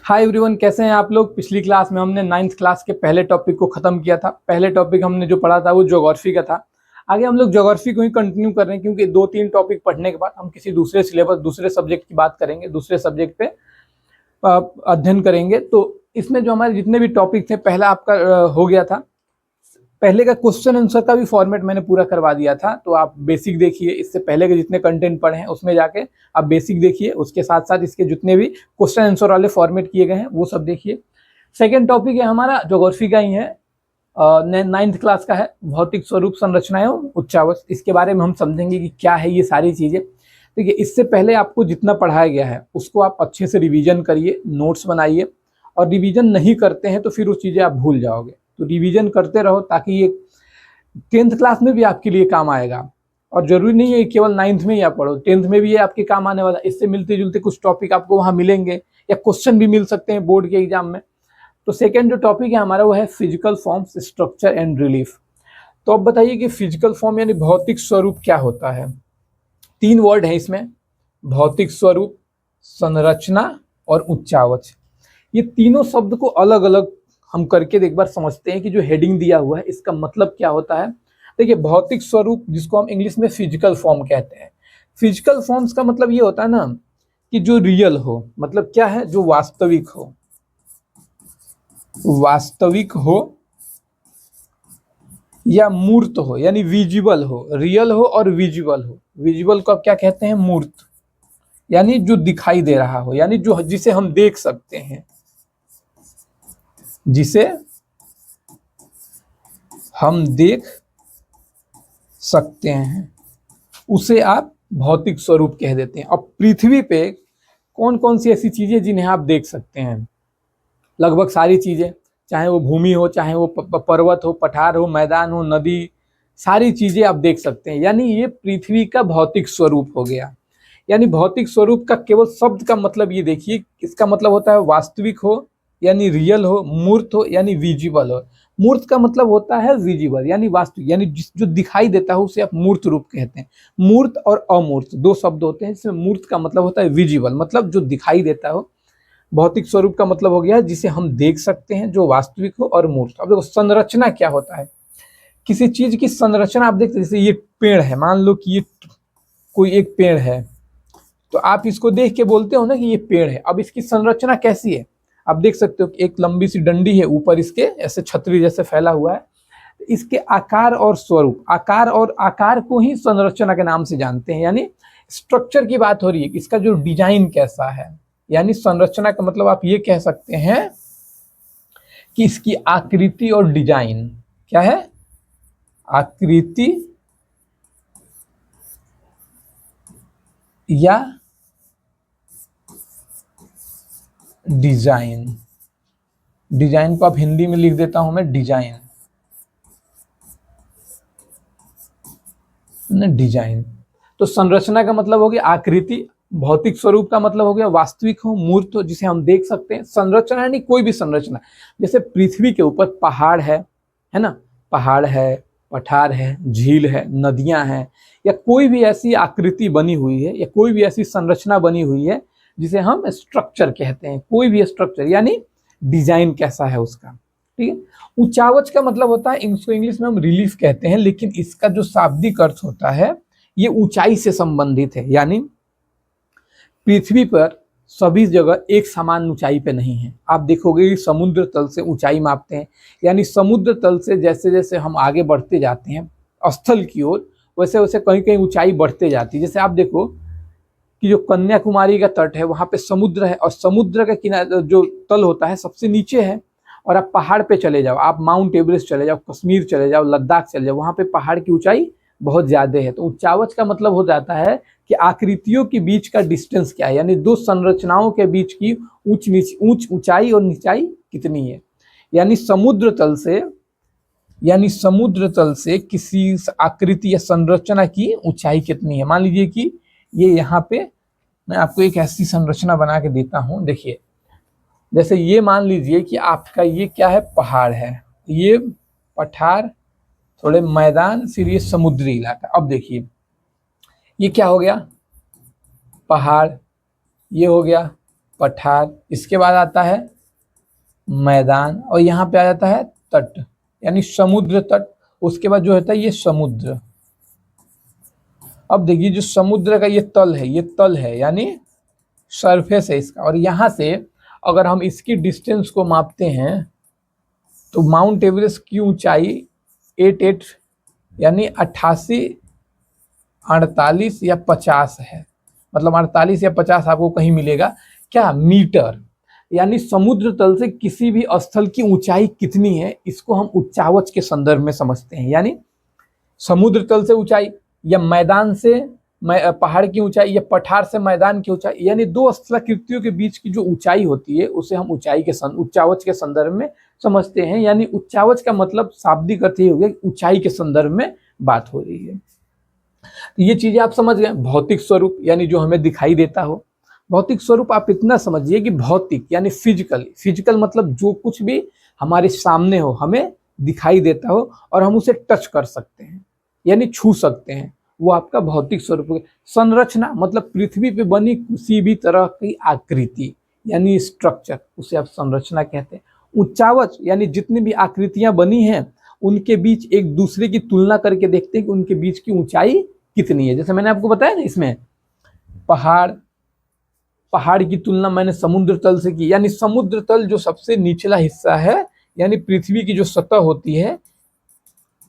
Hi everyone, कैसे हैं आप लोग। पिछली क्लास में हमने 9th क्लास के पहले टॉपिक को खत्म किया था। पहले टॉपिक हमने जो पढ़ा था वो ज्योग्राफी का था। आगे हम लोग ज्योग्राफी को ही कंटिन्यू कर रहे हैं, क्योंकि 2-3 टॉपिक पढ़ने के बाद हम किसी दूसरे सिलेबस, दूसरे सब्जेक्ट की बात करेंगे, दूसरे सब्जेक्ट पे अध्ययन करेंगे। तो इसमें जो हमारे जितने भी टॉपिक थे, पहला आपका हो गया था। पहले का क्वेश्चन आंसर का भी फॉर्मेट मैंने पूरा करवा दिया था, तो आप बेसिक देखिए। इससे पहले के जितने कंटेंट पढ़े हैं उसमें जाके आप बेसिक देखिए, उसके साथ साथ इसके जितने भी क्वेश्चन आंसर वाले फॉर्मेट किए गए हैं वो सब देखिए। सेकेंड टॉपिक है हमारा ज्योग्राफी का ही है, 9th क्लास का है, भौतिक स्वरूप, संरचना एवं उच्चावच। इसके बारे में हम समझेंगे कि क्या है ये सारी चीजें। देखिए, इससे पहले आपको जितना पढ़ाया गया है उसको आप अच्छे से रिवीजन करिए, नोट्स बनाइए। और रिवीजन नहीं करते हैं तो फिर वो चीजें आप भूल जाओगे। तो रिवीजन करते रहो, ताकि ये 10th क्लास में भी आपके लिए काम आएगा। और जरूरी नहीं है केवल 9th में ही आप पढ़ो, 10th में भी ये आपके काम आने वाला है। इससे मिलते जुलते कुछ टॉपिक आपको वहां मिलेंगे, या क्वेश्चन भी मिल सकते हैं बोर्ड के एग्जाम में। तो सेकेंड जो टॉपिक है हमारा वो है physical forms, structure and relief. तो अब बताइए कि फिजिकल फॉर्म यानी भौतिक स्वरूप क्या होता है। 3 वर्ड है इसमें: भौतिक स्वरूप, संरचना और उच्चावच। ये तीनों शब्द को अलग अलग हम करके एक बार समझते हैं कि जो हेडिंग दिया हुआ है इसका मतलब क्या होता है। देखिए, भौतिक स्वरूप, जिसको हम इंग्लिश में फिजिकल फॉर्म कहते हैं। फिजिकल फॉर्म्स का मतलब ये होता है ना कि जो रियल हो, मतलब क्या है, जो वास्तविक हो, वास्तविक हो या मूर्त हो, यानी विजिबल हो। रियल हो और विजिबल हो। विजिबल को आप क्या कहते हैं? मूर्त, यानी जो दिखाई दे रहा हो, यानी जो जिसे हम देख सकते हैं, जिसे हम देख सकते हैं उसे आप भौतिक स्वरूप कह देते हैं। अब पृथ्वी पे कौन कौन सी ऐसी चीजें जिन्हें आप देख सकते हैं? लगभग सारी चीजें, चाहे वो भूमि हो, चाहे वो पर्वत हो, पठार हो, मैदान हो, नदी, सारी चीजें आप देख सकते हैं। यानी ये पृथ्वी का भौतिक स्वरूप हो गया। यानी भौतिक स्वरूप का केवल शब्द का मतलब ये देखिए, इसका मतलब होता है वास्तविक हो यानी रियल हो, मूर्त हो यानी विजिबल हो। मूर्त का मतलब होता है विजिबल यानी वास्तविक, यानी जो दिखाई देता है उसे आप मूर्त रूप कहते हैं। मूर्त और अमूर्त 2 शब्द होते हैं, इसमें मूर्त का मतलब होता है विजिबल, मतलब जो दिखाई देता हो। भौतिक स्वरूप का मतलब हो गया जिसे हम देख सकते हैं, जो वास्तविक हो, और मूर्त। अब देखो, संरचना क्या होता है। किसी चीज की संरचना आप देखते हैं, जैसे ये पेड़ है, मान लो कि ये कोई एक पेड़ है, तो आप इसको देख के बोलते हो ना कि ये पेड़ है। अब इसकी संरचना कैसी है आप देख सकते हो कि एक लंबी सी डंडी है, ऊपर इसके ऐसे छतरी जैसे फैला हुआ है। इसके आकार और स्वरूप, आकार को ही संरचना के नाम से जानते हैं। यानी स्ट्रक्चर की बात हो रही है कि इसका जो डिजाइन कैसा है। यानी संरचना का मतलब आप ये कह सकते हैं कि इसकी आकृति और डिजाइन क्या है? आकृति या डिजाइन। डिजाइन को आप हिंदी में लिख देता हूं मैं, डिजाइन, डिजाइन। तो संरचना का मतलब हो गया आकृति, भौतिक स्वरूप का मतलब हो गया वास्तविक हो, मूर्त हो, जिसे हम देख सकते हैं। संरचना यानी कोई भी संरचना, जैसे पृथ्वी के ऊपर पहाड़ है ना, पहाड़ है, पठार है, झील है, नदियां हैं, या कोई भी ऐसी आकृति बनी हुई है, या कोई भी ऐसी संरचना बनी हुई है जिसे हम स्ट्रक्चर कहते हैं। कोई भी स्ट्रक्चर यानी डिजाइन कैसा है उसका। ठीक है। उचावच का मतलब होता है, इसको इंग्लिश में हम रिलीफ कहते हैं, लेकिन इसका जो शाब्दिक अर्थ होता है ये ऊंचाई से संबंधित है। यानी पृथ्वी पर सभी जगह एक समान ऊंचाई पे नहीं है। आप देखोगे कि समुद्र तल से ऊंचाई मापते हैं, यानी समुद्र तल से जैसे जैसे हम आगे बढ़ते जाते हैं स्थल की ओर, वैसे वैसे कहीं कहीं ऊंचाई बढ़ते जाती है। जैसे आप देखो कि जो कन्याकुमारी का तट है वहां पे समुद्र है, और समुद्र का किनारा जो तल होता है सबसे नीचे है। और आप पहाड़ पे चले जाओ, आप माउंट एवरेस्ट चले जाओ, कश्मीर चले जाओ, लद्दाख चले जाओ, वहां पे पहाड़ की ऊंचाई बहुत ज्यादा है। तो उच्चावच का मतलब हो जाता है कि आकृतियों के बीच का डिस्टेंस क्या है, यानी 2 संरचनाओं के बीच की ऊंचाई और नीचाई कितनी है। यानी समुद्र तल से किसी आकृति या संरचना की ऊंचाई कितनी है। मान लीजिए कि ये यहाँ पे मैं आपको एक ऐसी संरचना बना के देता हूं। देखिए, जैसे ये मान लीजिए कि आपका ये क्या है, पहाड़ है, ये पठार, थोड़े मैदान, फिर ये समुद्री इलाका। अब देखिए ये क्या हो गया, पहाड़, ये हो गया पठार, इसके बाद आता है मैदान, और यहाँ पे आ जाता है तट यानी समुद्र तट। उसके बाद जो होता है ये समुद्र। अब देखिए जो समुद्र का ये तल है यानी सरफेस है इसका, और यहाँ से अगर हम इसकी डिस्टेंस को मापते हैं तो माउंट एवरेस्ट की ऊंचाई 88 यानी 88, 48 या 50 है। मतलब 48 या 50 आपको कहीं मिलेगा क्या, मीटर। यानी समुद्र तल से किसी भी स्थल की ऊंचाई कितनी है, इसको हम उच्चावच के संदर्भ में समझते हैं। यानी समुद्र तल से ऊंचाई, या मैदान से पहाड़ की ऊंचाई, या पठार से मैदान की ऊंचाई, यानी दो स्थलाकृतियों के बीच की जो ऊंचाई होती है उसे हम उच्चावच के संदर्भ में समझते हैं। यानी उच्चावच का मतलब शाब्दिक अर्थ ये हो गया ऊंचाई के संदर्भ में बात हो रही है। तो ये चीजें आप समझ गए। भौतिक स्वरूप यानी जो हमें दिखाई देता हो। भौतिक स्वरूप आप इतना समझिए कि भौतिक यानी फिजिकल मतलब जो कुछ भी हमारे सामने हो, हमें दिखाई देता हो और हम उसे टच कर सकते हैं यानी छू सकते हैं, वो आपका भौतिक स्वरूप है। संरचना मतलब पृथ्वी पे बनी किसी भी तरह की आकृति यानी स्ट्रक्चर, उसे आप संरचना कहते हैं। उच्चावच यानी जितनी भी आकृतियां बनी हैं उनके बीच एक दूसरे की तुलना करके देखते हैं कि उनके बीच की ऊंचाई कितनी है। जैसे मैंने आपको बताया ना, इसमें पहाड़ की तुलना मैंने समुद्र तल से की, यानी समुद्र तल जो सबसे निचला हिस्सा है यानी पृथ्वी की जो सतह होती है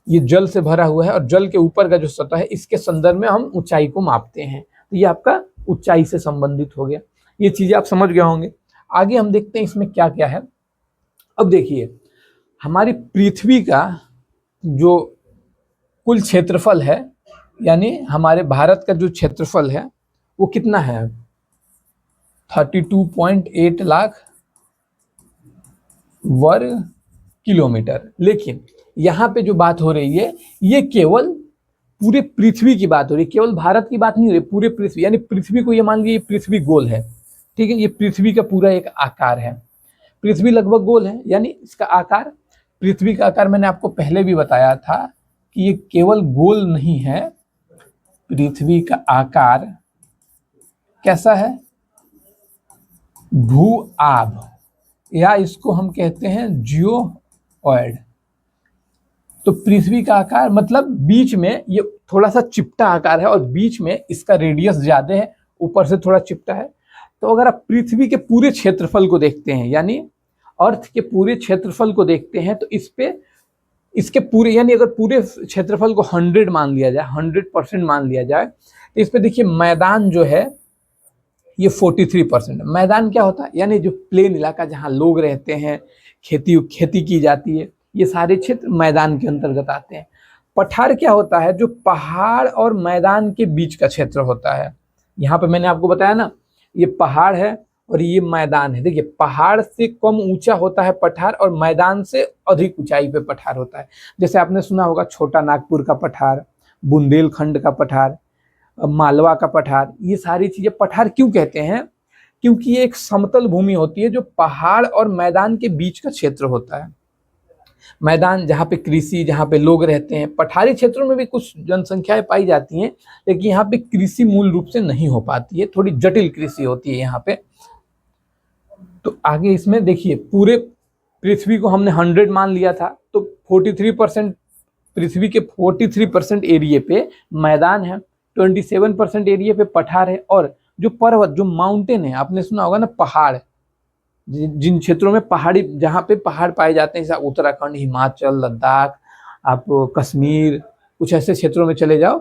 ये जल से भरा हुआ है, और जल के ऊपर का जो सतह है इसके संदर्भ में हम ऊंचाई को मापते हैं। तो ये आपका ऊंचाई से संबंधित हो गया। ये चीजें आप समझ गए होंगे। आगे हम देखते हैं इसमें क्या क्या है। अब देखिए हमारी पृथ्वी का जो कुल क्षेत्रफल है यानी हमारे भारत का जो क्षेत्रफल है वो कितना है, 32.8 लाख वर्ग किलोमीटर। लेकिन यहाँ पे जो बात हो रही है ये केवल पूरे पृथ्वी की बात हो रही है, केवल भारत की बात नहीं हो रही, पूरे पृथ्वी। यानी पृथ्वी को ये मान लीजिए पृथ्वी गोल है, ठीक है, ये पृथ्वी का पूरा एक आकार है। पृथ्वी लगभग गोल है यानी इसका आकार, पृथ्वी का आकार मैंने आपको पहले भी बताया था कि ये केवल गोल नहीं है, पृथ्वी का आकार कैसा है, भू-आभ, या इसको हम कहते हैं जियोइड। तो पृथ्वी का आकार मतलब बीच में ये थोड़ा सा चिपटा आकार है और बीच में इसका रेडियस ज्यादा है, ऊपर से थोड़ा चिपटा है। तो अगर आप पृथ्वी के पूरे क्षेत्रफल को देखते हैं यानी अर्थ के पूरे क्षेत्रफल को देखते हैं तो इसके पूरे यानी अगर पूरे क्षेत्रफल को 100 मान लिया जाए, 100% मान लिया जाए, तो इस पे देखिए मैदान जो है ये 43%। मैदान क्या होता है, यानी जो प्लेन इलाका जहाँ लोग रहते हैं, खेती की जाती है, ये सारे क्षेत्र मैदान के अंतर्गत आते हैं। पठार क्या होता है, जो पहाड़ और मैदान के बीच का क्षेत्र होता है। यहाँ पे मैंने आपको बताया ना, ये पहाड़ है और ये मैदान है। देखिए पहाड़ से कम ऊंचा होता है पठार और मैदान से अधिक ऊंचाई पे पठार होता है। जैसे आपने सुना होगा छोटा नागपुर का पठार, बुंदेलखंड का पठार, मालवा का पठार, ये सारी चीजें पठार क्यों कहते हैं, क्योंकि ये एक समतल भूमि होती है जो पहाड़ और मैदान के बीच का क्षेत्र होता है। मैदान जहाँ पे कृषि, जहाँ पे लोग रहते हैं, पठारी क्षेत्रों में भी कुछ जनसंख्याएं पाई जाती हैं लेकिन यहाँ पे कृषि मूल रूप से नहीं हो पाती है, थोड़ी जटिल कृषि होती है यहाँ पे। तो आगे इसमें देखिए पूरे पृथ्वी को हमने 100 मान लिया था, तो 43% पृथ्वी के 43% एरिया पे मैदान है, 27% एरिया पे पठार है, और जो पर्वत, जो माउंटेन है, आपने सुना होगा ना पहाड़, जिन क्षेत्रों में पहाड़ी, जहाँ पे पहाड़ पाए जाते हैं, जैसे उत्तराखंड, हिमाचल, लद्दाख, आप कश्मीर, कुछ ऐसे क्षेत्रों में चले जाओ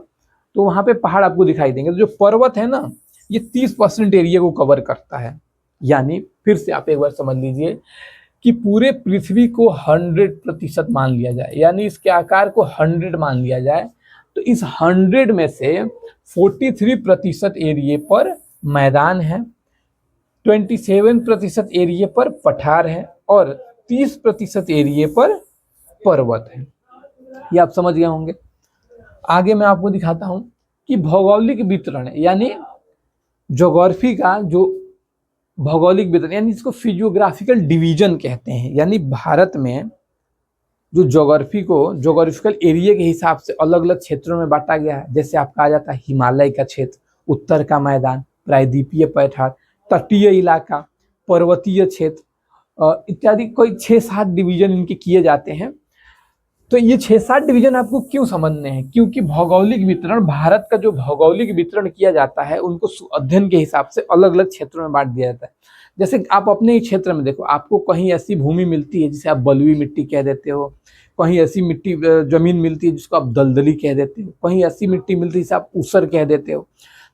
तो वहाँ पे पहाड़ आपको दिखाई देंगे। तो जो पर्वत है ना ये 30% एरिया को कवर करता है। यानी फिर से आप एक बार समझ लीजिए कि पूरे पृथ्वी को 100% मान लिया जाए, यानी इसके आकार को 100 मान लिया जाए, तो इस 100 में से 43% एरिया पर मैदान है, 27% एरिया पर पठार है और 30% एरिया पर पर्वत है। ये आप समझ गए होंगे। आगे मैं आपको दिखाता हूं कि भौगोलिक वितरण यानी ज्योग्राफी का जो भौगोलिक वितरण, यानी इसको फिजियोग्राफिकल डिवीजन कहते हैं। यानी भारत में जो ज्योग्राफिकल एरिया के हिसाब से अलग अलग क्षेत्रों में बांटा गया है। जैसे आपका आ जाता है हिमालय का क्षेत्र, उत्तर का मैदान, प्रायद्वीपीय पठार, तटीय इलाका, पर्वतीय क्षेत्र इत्यादि कोई 6-7 डिवीजन इनके किए जाते हैं। तो ये 6-7 डिवीजन आपको क्यों समझने हैं? क्योंकि भौगोलिक वितरण, भारत का जो भौगोलिक वितरण किया जाता है उनको अध्ययन के हिसाब से अलग अलग क्षेत्रों में बांट दिया जाता है। जैसे आप अपने ही क्षेत्र में देखो, आपको कहीं ऐसी भूमि मिलती है जिसे आप बलुई मिट्टी कह देते हो, कहीं ऐसी मिट्टी जमीन मिलती है जिसको आप दलदली कह देते हो, कहीं ऐसी मिट्टी मिलती है जिसे आप ऊसर कह देते हो।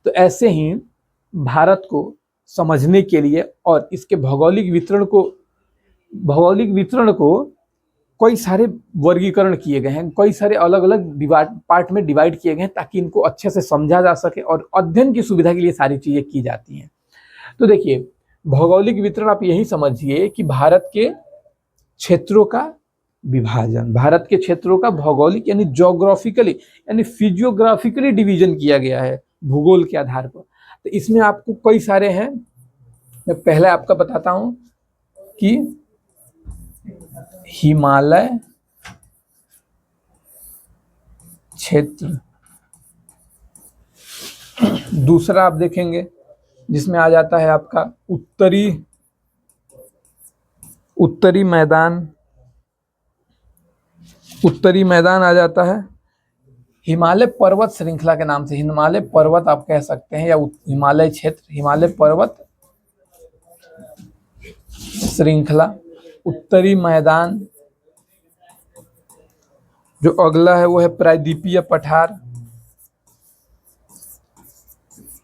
तो ऐसे ही भारत को समझने के लिए और इसके भौगोलिक वितरण को कई सारे वर्गीकरण किए गए हैं, कई सारे अलग अलग पार्ट में डिवाइड किए गए हैं ताकि इनको अच्छे से समझा जा सके और अध्ययन की सुविधा के लिए सारी चीजें की जाती हैं। तो देखिए, भौगोलिक वितरण आप यही समझिए कि भारत के क्षेत्रों का विभाजन, भारत के क्षेत्रों का भौगोलिक यानी ज्योग्राफिकली यानी फिजियोग्राफिकली डिवीजन किया गया है भूगोल के आधार पर। तो इसमें आपको कई सारे हैं, मैं पहले आपका बताता हूं कि हिमालय क्षेत्र, दूसरा आप देखेंगे जिसमें आ जाता है आपका उत्तरी मैदान आ जाता है हिमालय पर्वत श्रृंखला के नाम से, हिमालय पर्वत आप कह सकते हैं या हिमालय क्षेत्र, हिमालय पर्वत श्रृंखला, उत्तरी मैदान। जो अगला है वो है प्रायद्वीपीय पठार,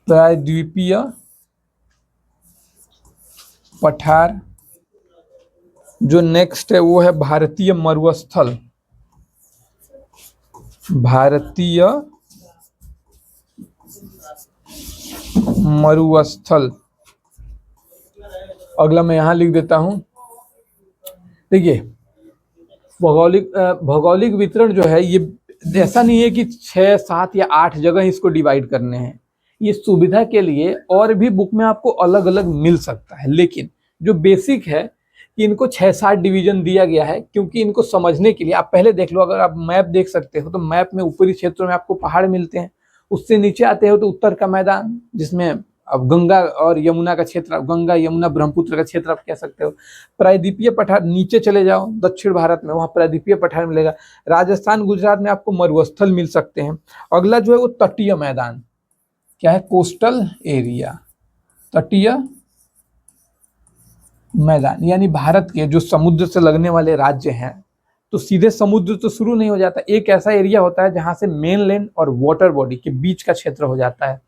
प्रायद्वीपीय पठार। जो नेक्स्ट है वो है भारतीय मरुस्थल, भारतीय मरुस्थल। अगला मैं यहां लिख देता हूं। देखिए, भौगोलिक वितरण जो है ये ऐसा नहीं है कि 6, 7 या 8 जगह इसको डिवाइड करने हैं। ये सुविधा के लिए और भी बुक में आपको अलग अलग मिल सकता है, लेकिन जो बेसिक है कि इनको 6-7 डिवीजन दिया गया है क्योंकि इनको समझने के लिए आप पहले देख लो। अगर आप मैप देख सकते हो तो मैप में ऊपरी क्षेत्रों में आपको पहाड़ मिलते हैं, उससे नीचे आते हो तो उत्तर का मैदान जिसमें अब गंगा और यमुना का क्षेत्र, गंगा यमुना ब्रह्मपुत्र का क्षेत्र आप कह सकते हो। प्रायद्वीपीय पठार, नीचे चले जाओ दक्षिण भारत में, वहाँ प्रायद्वीपीय पठार मिलेगा। राजस्थान गुजरात में आपको मरुस्थल मिल सकते हैं। अगला जो है वो तटीय मैदान, क्या है? कोस्टल एरिया, तटीय मैदान। यानी भारत के जो समुद्र से लगने वाले राज्य हैं, तो सीधे समुद्र तो शुरू नहीं हो जाता, एक ऐसा एरिया होता है जहां से मेनलैंड और वाटर बॉडी के बीच का क्षेत्र हो जाता है।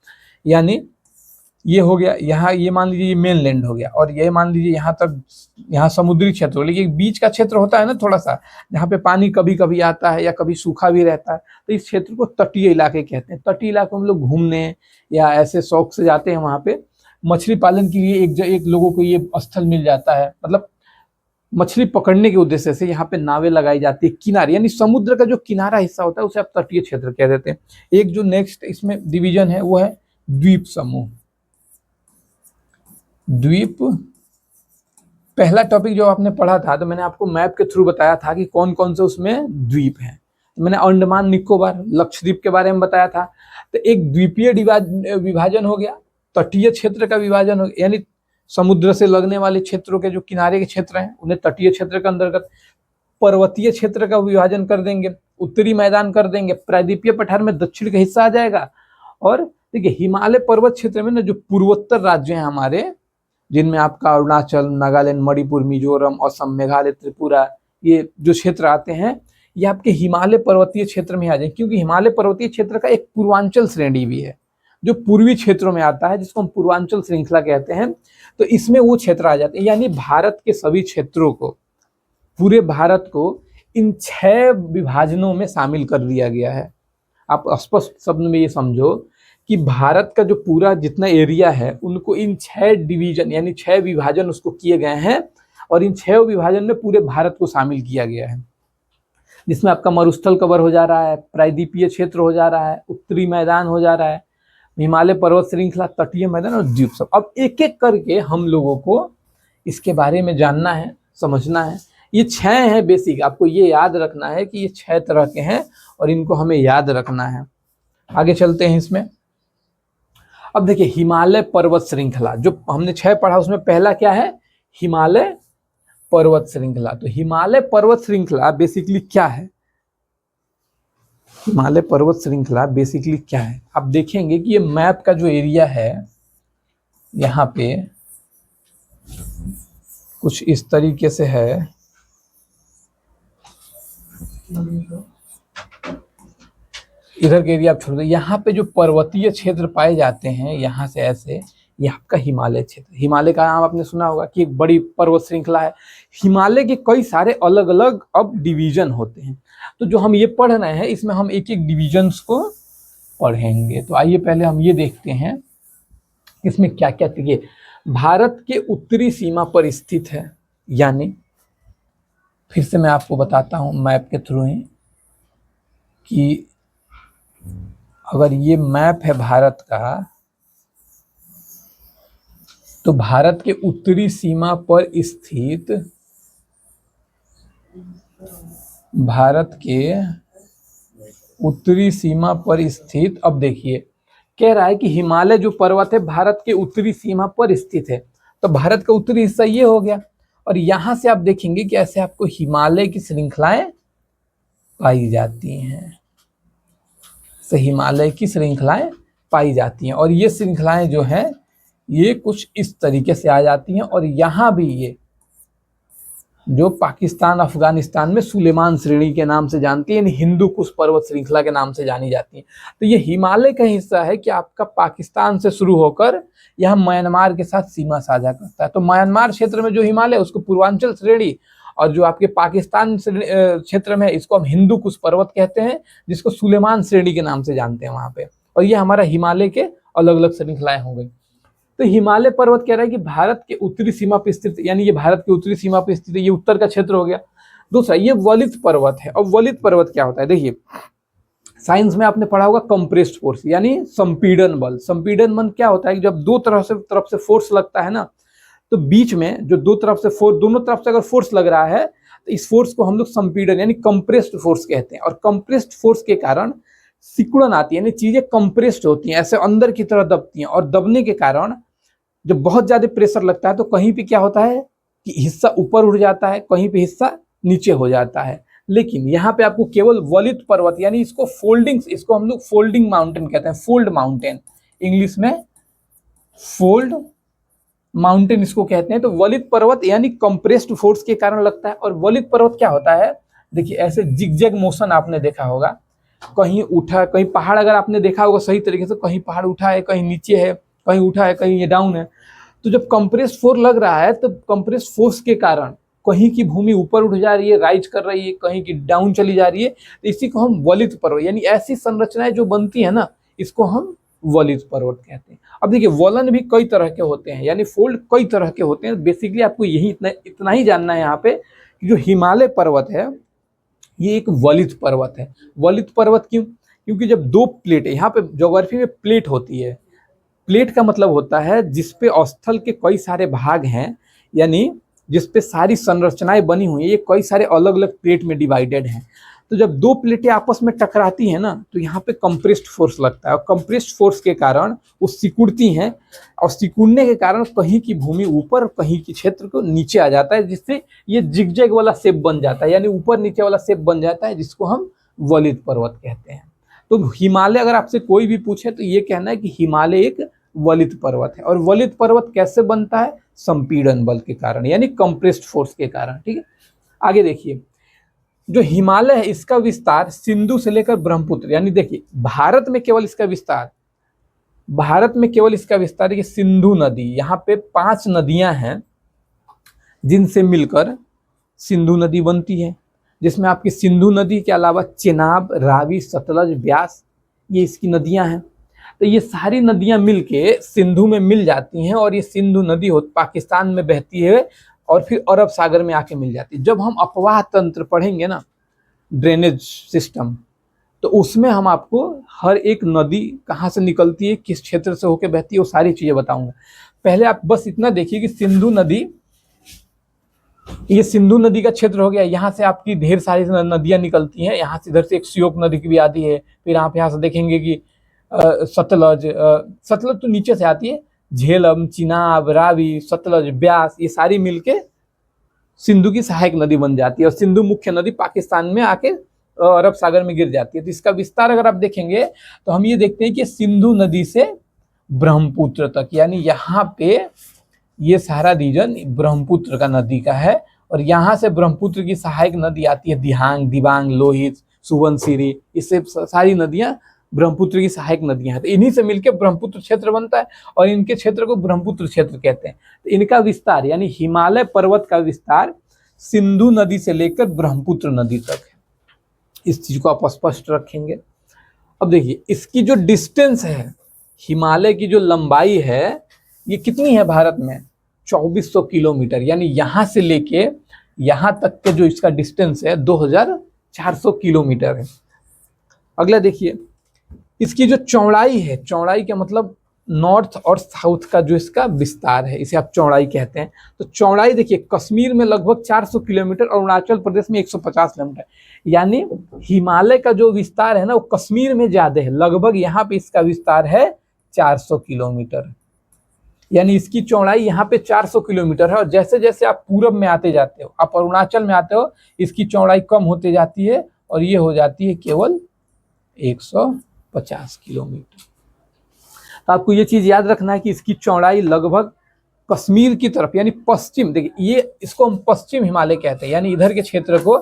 यानी ये हो गया यहाँ, ये मान लीजिए ये मेनलैंड हो गया, और ये मान लीजिए यहाँ तक, यहाँ समुद्री क्षेत्र हो, लेकिन बीच का क्षेत्र होता है ना थोड़ा सा, जहाँ पे पानी कभी कभी आता है या कभी सूखा भी रहता है, तो इस क्षेत्र को तटीय इलाके कहते हैं। तटीय इलाकों में लोग घूमने या ऐसे शौक से जाते हैं, वहाँ पे मछली पालन के लिए एक लोगों को ये स्थल मिल जाता है। मतलब मछली पकड़ने के उद्देश्य से यहाँ पे नावें लगाई जाती है किनारे, यानी समुद्र का जो किनारा हिस्सा होता है उसे आप तटीय क्षेत्र कह देते हैं। एक जो नेक्स्ट इसमें डिवीजन है वो है द्वीप समूह। द्वीप, पहला टॉपिक जो आपने पढ़ा था तो मैंने आपको मैप के थ्रू बताया था कि कौन कौन से उसमें द्वीप हैं। तो मैंने अंडमान निकोबार, लक्षद्वीप के बारे में बताया था। तो एक द्वीपीय विभाजन हो गया, तटीय क्षेत्र का विभाजन हो गया, यानी समुद्र से लगने वाले क्षेत्रों के जो किनारे के क्षेत्र हैं उन्हें तटीय क्षेत्र के अंतर्गत, पर्वतीय क्षेत्र का विभाजन कर देंगे, उत्तरी मैदान कर देंगे, प्रायद्वीपीय पठार में दक्षिण का हिस्सा आ जाएगा। और देखिए, हिमालय पर्वत क्षेत्र में ना जो पूर्वोत्तर राज्य हैं हमारे, जिनमें आपका अरुणाचल, नागालैंड, मणिपुर, मिजोरम, असम, मेघालय, त्रिपुरा, ये जो क्षेत्र आते हैं ये आपके हिमालय पर्वतीय क्षेत्र में आ जाए, क्योंकि हिमालय पर्वतीय क्षेत्र का एक पूर्वांचल श्रेणी भी है जो पूर्वी क्षेत्रों में आता है, जिसको हम पूर्वांचल श्रृंखला कहते हैं। तो इसमें वो क्षेत्र आ जाते हैं, यानी भारत के सभी क्षेत्रों को, पूरे भारत को इन 6 विभाजनों में शामिल कर दिया गया है। आप स्पष्ट शब्द में ये समझो कि भारत का जो पूरा जितना एरिया है उनको इन 6 डिवीजन यानी 6 विभाजन उसको किए गए हैं, और इन 6 विभाजन में पूरे भारत को शामिल किया गया है, जिसमें आपका मरुस्थल कवर हो जा रहा है, प्रायद्वीपीय क्षेत्र हो जा रहा है, उत्तरी मैदान हो जा रहा है, हिमालय पर्वत श्रृंखला, तटीय मैदान और द्वीप सब। अब एक एक करके हम लोगों को इसके बारे में जानना है, समझना है। ये 6 है बेसिक, आपको ये याद रखना है कि ये 6 तरह के हैं और इनको हमें याद रखना है। आगे चलते हैं इसमें। अब देखिए, हिमालय पर्वत श्रृंखला जो हमने 6 पढ़ा, उसमें पहला क्या है? हिमालय पर्वत श्रृंखला। तो हिमालय पर्वत श्रृंखला बेसिकली क्या है? हिमालय पर्वत श्रृंखला बेसिकली क्या है? आप देखेंगे कि ये मैप का जो एरिया है यहाँ पे कुछ इस तरीके से है। इधर के एरिया आप छोड़ दो। यहाँ पे जो पर्वतीय क्षेत्र पाए जाते हैं यहाँ से ऐसे, ये आपका हिमालय क्षेत्र। हिमालय का नाम आपने सुना होगा कि एक बड़ी पर्वत श्रृंखला है। हिमालय के कई सारे अलग अलग अब डिवीजन होते हैं। तो जो हम ये पढ़ रहे हैं इसमें हम एक एक डिविजन्स को पढ़ेंगे। तो आइए पहले हम ये देखते हैं इसमें क्या क्या। देखिए, भारत के उत्तरी सीमा पर स्थित है, यानी फिर से मैं आपको बताता हूं मैप के थ्रू ही कि अगर ये मैप है भारत का, तो भारत के उत्तरी सीमा पर स्थित, भारत के उत्तरी सीमा पर स्थित, अब देखिए कह रहा है कि हिमालय जो पर्वत है भारत के उत्तरी सीमा पर स्थित है। तो भारत का उत्तरी हिस्सा ये हो गया, और यहां से आप देखेंगे कि ऐसे आपको हिमालय की श्रृंखलाएं पाई जाती हैं। से हिमालय की श्रृंखलाएं पाई जाती हैं, और ये श्रृंखलाएं जो हैं ये कुछ इस तरीके से आ जाती हैं। और यहाँ भी ये जो पाकिस्तान अफगानिस्तान में सुलेमान श्रेणी के नाम से जानती है, यानी हिंदू कुश पर्वत श्रृंखला के नाम से जानी जाती है। तो ये हिमालय का हिस्सा है कि आपका पाकिस्तान से शुरू होकर यह म्यांमार के साथ सीमा साझा करता है। तो म्यांमार क्षेत्र में जो हिमालय उसको पूर्वांचल श्रेणी, और जो आपके पाकिस्तान क्षेत्र में इसको हम हिंदू कुश पर्वत कहते हैं, जिसको सुलेमान श्रेणी के नाम से जानते हैं वहां पे। और ये हमारा हिमालय के अलग अलग श्रृंखलाएं हो गई। तो हिमालय पर्वत कह रहा है कि भारत के उत्तरी सीमा पर स्थित, यानी ये भारत की उत्तरी सीमा पर स्थित है, ये उत्तर का क्षेत्र हो गया। दूसरा, ये वलित पर्वत है। अब वलित पर्वत क्या होता है? देखिए, साइंस में आपने पढ़ा होगा कंप्रेस्ड फोर्स, यानी संपीड़न बल। संपीड़न बल क्या होता है कि जब दो तरफ से फोर्स लगता है ना, तो बीच में जो दो तरफ से फोर्स, दोनों तरफ से अगर फोर्स लग रहा है तो इस फोर्स को हम लोग संपीड़न यानी कंप्रेस्ड फोर्स कहते हैं। और कंप्रेस्ड फोर्स के कारण सिकुड़न आती है, यानी चीजें कंप्रेस्ड होती हैं, ऐसे अंदर की तरह दबती हैं। और दबने के कारण जब बहुत ज्यादा प्रेशर लगता है तो कहीं पे क्या होता है कि हिस्सा ऊपर उठ जाता है, कहीं पे हिस्सा नीचे हो जाता है। लेकिन यहाँ पे आपको केवल वलित पर्वत, यानी इसको फोल्डिंग्स, इसको हम लोग फोल्डिंग माउंटेन कहते हैं, फोल्ड माउंटेन, इंग्लिश में फोल्ड माउंटेन इसको कहते हैं। तो वलित पर्वत यानी कंप्रेस्ड फोर्स के कारण लगता है। और वलित पर्वत क्या होता है? देखिए, ऐसे जिगजैग मोशन आपने देखा होगा, कहीं उठा, कहीं पहाड़ अगर आपने देखा होगा सही तरीके से, कहीं पहाड़ उठा है, कहीं नीचे है, कहीं उठा है, कहीं ये डाउन है। तो जब कंप्रेस्ड फोर्स लग रहा है तो कंप्रेस्ड फोर्स के कारण कहीं की भूमि ऊपर उठ जा रही है, राइज कर रही है, कहीं की डाउन चली जा रही है, तो इसी को हम वलित पर्वत, यानी ऐसी संरचनाएं जो बनती है ना, इसको हम वलित पर्वत कहते हैं। अब देखिए, वलन भी कई तरह के होते हैं, यानी फोल्ड कई तरह के होते हैं। बेसिकली आपको यही इतना ही जानना है यहाँ पे कि जो हिमालय पर्वत है ये एक वलित पर्वत है। वलित पर्वत क्यों? क्योंकि जब दो प्लेट, यहाँ पे ज्योग्राफी में प्लेट होती है, प्लेट का मतलब होता है जिसपे स्थल के कई सारे भाग हैं, यानी जिसपे सारी संरचनाएं बनी हुई है, ये कई सारे अलग अलग प्लेट में डिवाइडेड हैं। तो जब दो प्लेटें आपस में टकराती हैं ना, तो यहाँ पे कंप्रेस्ड फोर्स लगता है, और कंप्रेस्ड फोर्स के कारण वो सिकुड़ती हैं, और सिकुड़ने के कारण कहीं की भूमि ऊपर, कहीं की क्षेत्र को नीचे आ जाता है, जिससे ये जिगजैग वाला शेप बन जाता है, यानी ऊपर नीचे वाला शेप बन जाता है, जिसको हम वलित पर्वत कहते हैं। तो हिमालय अगर आपसे कोई भी पूछे तो ये कहना है कि हिमालय एक वलित पर्वत है। और वलित पर्वत कैसे बनता है? संपीड़न बल के कारण, यानी कंप्रेस्ड फोर्स के कारण। ठीक है, आगे देखिए, जो हिमालय है इसका विस्तार सिंधु से लेकर ब्रह्मपुत्र, यानी देखिए भारत में केवल इसका विस्तार, देखिए सिंधु नदी, यहाँ पे 5 नदियां हैं जिनसे मिलकर सिंधु नदी बनती है, जिसमें आपकी सिंधु नदी के अलावा चेनाब, रावी, सतलज, ब्यास, ये इसकी नदियां हैं। तो ये सारी नदियां मिलके सिंधु में मिल जाती हैं, और ये सिंधु नदी पाकिस्तान में बहती है और फिर अरब सागर में आके मिल जाती है। जब हम अपवाह तंत्र पढ़ेंगे ना, ड्रेनेज सिस्टम, तो उसमें हम आपको हर एक नदी कहाँ से निकलती है, किस क्षेत्र से होकर बहती है, वो सारी चीजें बताऊंगा। पहले आप बस इतना देखिए कि सिंधु नदी, ये सिंधु नदी का क्षेत्र हो गया, यहाँ से आपकी ढेर सारी नदियां निकलती हैं। यहाँ से इधर से एक श्योक नदी की भी आती है, फिर आप यहाँ से देखेंगे कि सतलज तो नीचे से आती है, झेलम, चिनाब, रावी, सतलज, ब्यास, ये सारी मिलके सिंधु की सहायक नदी बन जाती है और सिंधु मुख्य नदी पाकिस्तान में आके अरब सागर में गिर जाती है। तो इसका विस्तार अगर आप देखेंगे तो हम ये देखते हैं कि सिंधु नदी से ब्रह्मपुत्र तक, यानी यहाँ पे ये सारा रीजन ब्रह्मपुत्र का नदी का है और यहाँ से ब्रह्मपुत्र की सहायक नदी आती है दिहांग, दिबांग, लोहित, सुबनसिरी, इससे सारी नदियां ब्रह्मपुत्र की सहायक नदियां हैं। तो इन्हीं से मिलकर ब्रह्मपुत्र क्षेत्र बनता है और इनके क्षेत्र को ब्रह्मपुत्र क्षेत्र कहते हैं। तो इनका विस्तार यानी हिमालय पर्वत का विस्तार सिंधु नदी से लेकर ब्रह्मपुत्र नदी तक है। इस चीज को आप स्पष्ट रखेंगे। अब देखिए इसकी जो डिस्टेंस है, हिमालय की जो लंबाई है, ये कितनी है भारत में? 2400 किलोमीटर, यानी यहां से लेके यहां तक के जो इसका डिस्टेंस है 2400 किलोमीटर है। अगला देखिए इसकी जो चौड़ाई है, चौड़ाई का मतलब नॉर्थ और साउथ का जो इसका विस्तार है, इसे आप चौड़ाई कहते हैं। तो चौड़ाई देखिए कश्मीर में लगभग 400 किलोमीटर और अरुणाचल प्रदेश में 150 किलोमीटर, यानी हिमालय का जो विस्तार है ना वो कश्मीर में ज्यादा है, लगभग यहाँ पे इसका विस्तार है 400 किलोमीटर, यानी इसकी चौड़ाई यहाँ पे 400 किलोमीटर है। और जैसे जैसे आप पूरब में आते जाते हो, आप अरुणाचल में आते हो, इसकी चौड़ाई कम होते जाती है और ये हो जाती है केवल 150 किलोमीटर। तो आपको ये चीज याद रखना है कि इसकी चौड़ाई लगभग कश्मीर की तरफ यानी पश्चिम, देखिए ये इसको हम पश्चिम हिमालय कहते हैं, यानी इधर के क्षेत्र को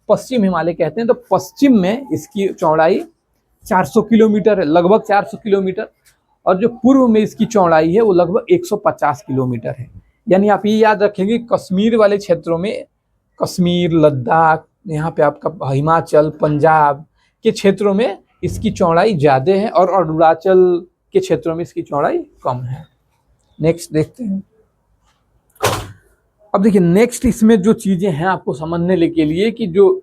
पश्चिम हिमालय कहते हैं। तो पश्चिम में इसकी चौड़ाई 400 किलोमीटर है, लगभग 400 किलोमीटर, और जो पूर्व में इसकी चौड़ाई है वो लगभग 150 किलोमीटर है। यानी आप ये याद रखेंगे कश्मीर वाले क्षेत्रों में, कश्मीर, लद्दाख, यहाँ पे आपका हिमाचल, पंजाब के क्षेत्रों में इसकी चौड़ाई ज़्यादा है और अरुणाचल के क्षेत्रों में इसकी चौड़ाई कम है। नेक्स्ट देखते हैं। अब देखिए नेक्स्ट इसमें जो चीजें हैं आपको समझने के लिए कि जो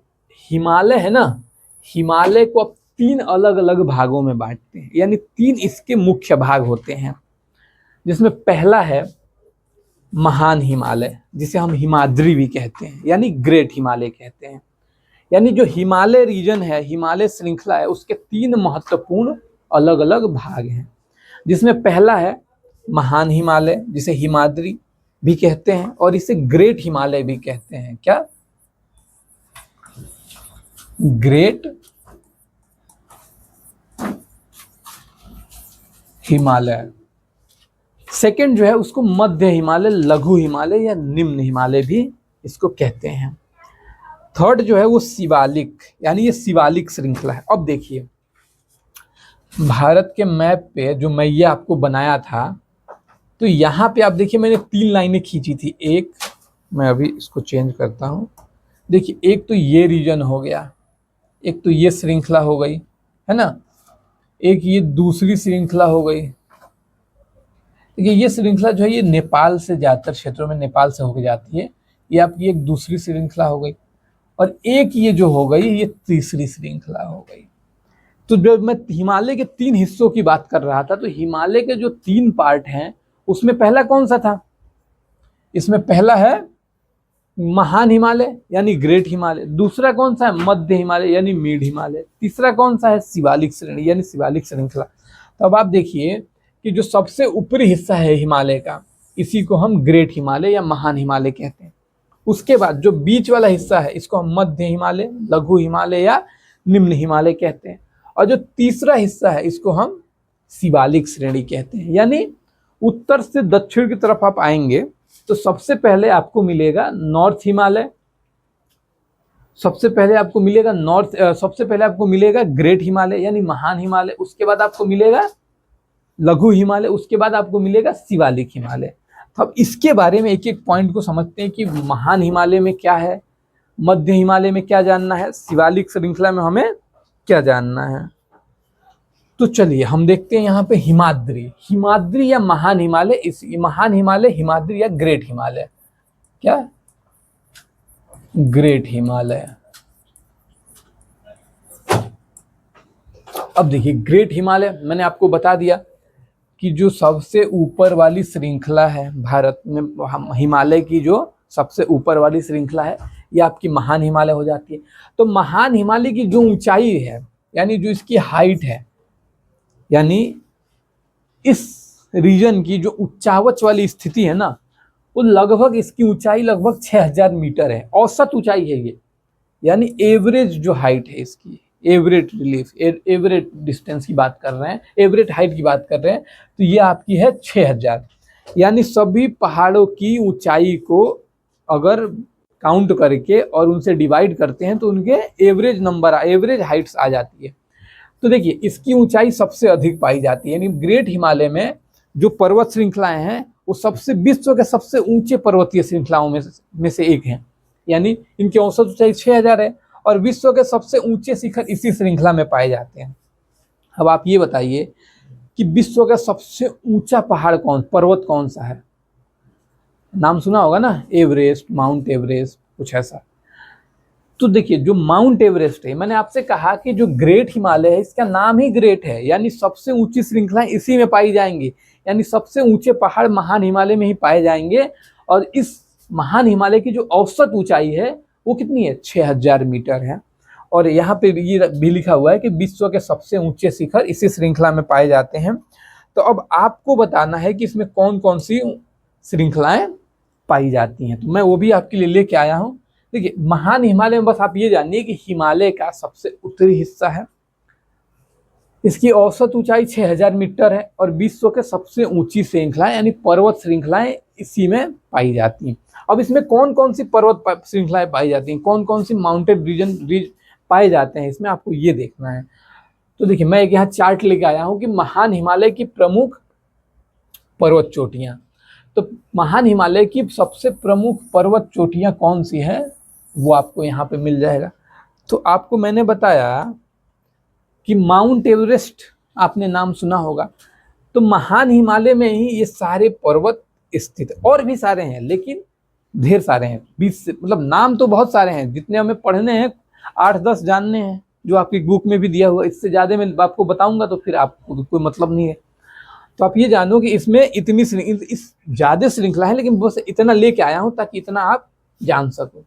हिमालय है ना, हिमालय को अब 3 अलग अलग भागों में बांटते हैं, यानी 3 इसके मुख्य भाग होते हैं, जिसमें पहला है महान हिमालय, जिसे हम हिमाद्री भी कहते हैं, यानी ग्रेट हिमालय कहते हैं। यानी जो हिमालय रीजन है, हिमालय श्रृंखला है, उसके 3 महत्वपूर्ण अलग अलग भाग हैं, जिसमें पहला है महान हिमालय, जिसे हिमाद्री भी कहते हैं और इसे ग्रेट हिमालय भी कहते हैं। क्या? ग्रेट हिमालय। सेकंड जो है उसको मध्य हिमालय, लघु हिमालय या निम्न हिमालय भी इसको कहते हैं। थर्ड जो है वो शिवालिक, यानी ये शिवालिक श्रृंखला है। अब देखिए भारत के मैप पे जो मैं ये आपको बनाया था, तो यहाँ पे आप देखिए मैंने 3 लाइनें खींची थी। एक, मैं अभी इसको चेंज करता हूँ, देखिए एक तो ये रीजन हो गया, एक तो ये श्रृंखला हो गई है ना, एक ये दूसरी श्रृंखला हो गई। देखिए ये श्रृंखला जो है ये नेपाल से ज़्यादातर क्षेत्रों में नेपाल से होकर जाती है, ये आपकी एक दूसरी श्रृंखला हो गई, और एक ये जो हो गई ये तीसरी श्रृंखला हो गई। तो जब मैं हिमालय के 3 हिस्सों की बात कर रहा था, तो हिमालय के जो 3 पार्ट हैं उसमें पहला कौन सा था? इसमें पहला है महान हिमालय यानी ग्रेट हिमालय, दूसरा कौन सा है? मध्य हिमालय यानी मिड हिमालय, तीसरा कौन सा है? शिवालिक श्रेणी यानी शिवालिक श्रृंखला। तो अब आप देखिए कि जो सबसे ऊपरी हिस्सा है हिमालय का, इसी को हम ग्रेट हिमालय या महान हिमालय कहते हैं। उसके बाद जो बीच वाला हिस्सा है इसको हम मध्य हिमालय, लघु हिमालय या निम्न हिमालय कहते हैं, और जो तीसरा हिस्सा है इसको हम शिवालिक श्रेणी कहते हैं। यानी उत्तर से दक्षिण की तरफ आप आएंगे तो सबसे पहले आपको मिलेगा नॉर्थ हिमालय, सबसे पहले आपको मिलेगा ग्रेट हिमालय यानी महान हिमालय, उसके बाद आपको मिलेगा लघु हिमालय, उसके बाद आपको मिलेगा शिवालिक हिमालय। तो अब इसके बारे में एक एक पॉइंट को समझते हैं कि महान हिमालय में क्या है, मध्य हिमालय में क्या जानना है, शिवालिक श्रृंखला में हमें क्या जानना है। तो चलिए हम देखते हैं यहाँ पे हिमाद्री या महान हिमालय, इस महान हिमालय, हिमाद्री या ग्रेट हिमालय। क्या? ग्रेट हिमालय। अब देखिए ग्रेट हिमालय मैंने आपको बता दिया कि जो सबसे ऊपर वाली श्रृंखला है भारत में, हिमालय की जो सबसे ऊपर वाली श्रृंखला है ये आपकी महान हिमालय हो जाती है। तो महान हिमालय की जो ऊंचाई है यानी जो इसकी हाइट है, यानी इस रीजन की जो उच्चावच वाली स्थिति है ना, वो लगभग इसकी ऊंचाई लगभग 6000 मीटर है, औसत ऊंचाई है ये, यानी एवरेज जो हाइट है इसकी, एवरेज रिलीफ, एवरेज डिस्टेंस की बात कर रहे हैं, एवरेज हाइट की बात कर रहे हैं, तो ये आपकी है 6000। यानी सभी पहाड़ों की ऊंचाई को अगर काउंट करके और उनसे डिवाइड करते हैं तो उनके एवरेज नंबर, एवरेज हाइट्स आ जाती है। तो देखिए इसकी ऊंचाई सबसे अधिक पाई जाती है, यानी ग्रेट हिमालय में जो पर्वत श्रृंखलाएं हैं वो सबसे विश्व के सबसे ऊंचे पर्वतीय श्रृंखलाओं में से एक है, यानी इनकी औसत ऊंचाई 6000 है और विश्व के सबसे ऊंचे शिखर इसी श्रृंखला में पाए जाते हैं। अब आप ये बताइए कि विश्व का सबसे ऊंचा पहाड़ पर्वत कौन सा है? नाम सुना होगा ना, एवरेस्ट, माउंट एवरेस्ट, कुछ ऐसा। तो देखिए जो माउंट एवरेस्ट है, मैंने आपसे कहा कि जो ग्रेट हिमालय है इसका नाम ही ग्रेट है, यानी सबसे ऊंची श्रृंखला इसी में पाई जाएंगी, यानी सबसे ऊंचे पहाड़ महान हिमालय में ही पाए जाएंगे। और इस महान हिमालय की जो औसत ऊंचाई है वो कितनी है? 6000 मीटर है। और यहाँ पे ये भी लिखा हुआ है कि विश्व के सबसे ऊंचे शिखर इसी श्रृंखला में पाए जाते हैं। तो अब आपको बताना है कि इसमें कौन कौन सी श्रृंखलाएं पाई जाती हैं, तो मैं वो भी आपके लिए लेके आया हूँ। देखिए महान हिमालय में बस आप ये जानिए कि हिमालय का सबसे उत्तरी हिस्सा है, इसकी औसत ऊंचाई 6000 मीटर है और विश्व के सबसे ऊंची श्रृंखलाएं यानी पर्वत श्रृंखलाएं इसी में पाई जाती हैं। अब इसमें कौन कौन सी पर्वत श्रृंखलाएं पाई जाती हैं, कौन कौन सी माउंटेन रीजन पाए जाते हैं, इसमें आपको ये देखना है। तो देखिए मैं एक यहाँ चार्ट लेके आया हूँ कि महान हिमालय की प्रमुख पर्वत चोटियां। तो महान हिमालय की सबसे प्रमुख पर्वत चोटियां कौन सी है वो आपको यहाँ पे मिल जाएगा। तो आपको मैंने बताया कि माउंट एवरेस्ट आपने नाम सुना होगा, तो महान हिमालय में ही ये सारे पर्वत स्थित है। और भी सारे हैं लेकिन ढेर सारे हैं, 20 मतलब नाम तो बहुत सारे हैं, जितने हमें पढ़ने हैं 8-10 जानने हैं जो आपकी बुक में भी दिया हुआ, इससे ज़्यादा मैं आपको बताऊंगा तो फिर आपको कोई मतलब नहीं है। तो आप ये जानो कि इसमें इतनी इस ज़्यादा श्रृंखला है, लेकिन बस इतना लेके आया हूँ ताकि इतना आप जान सको।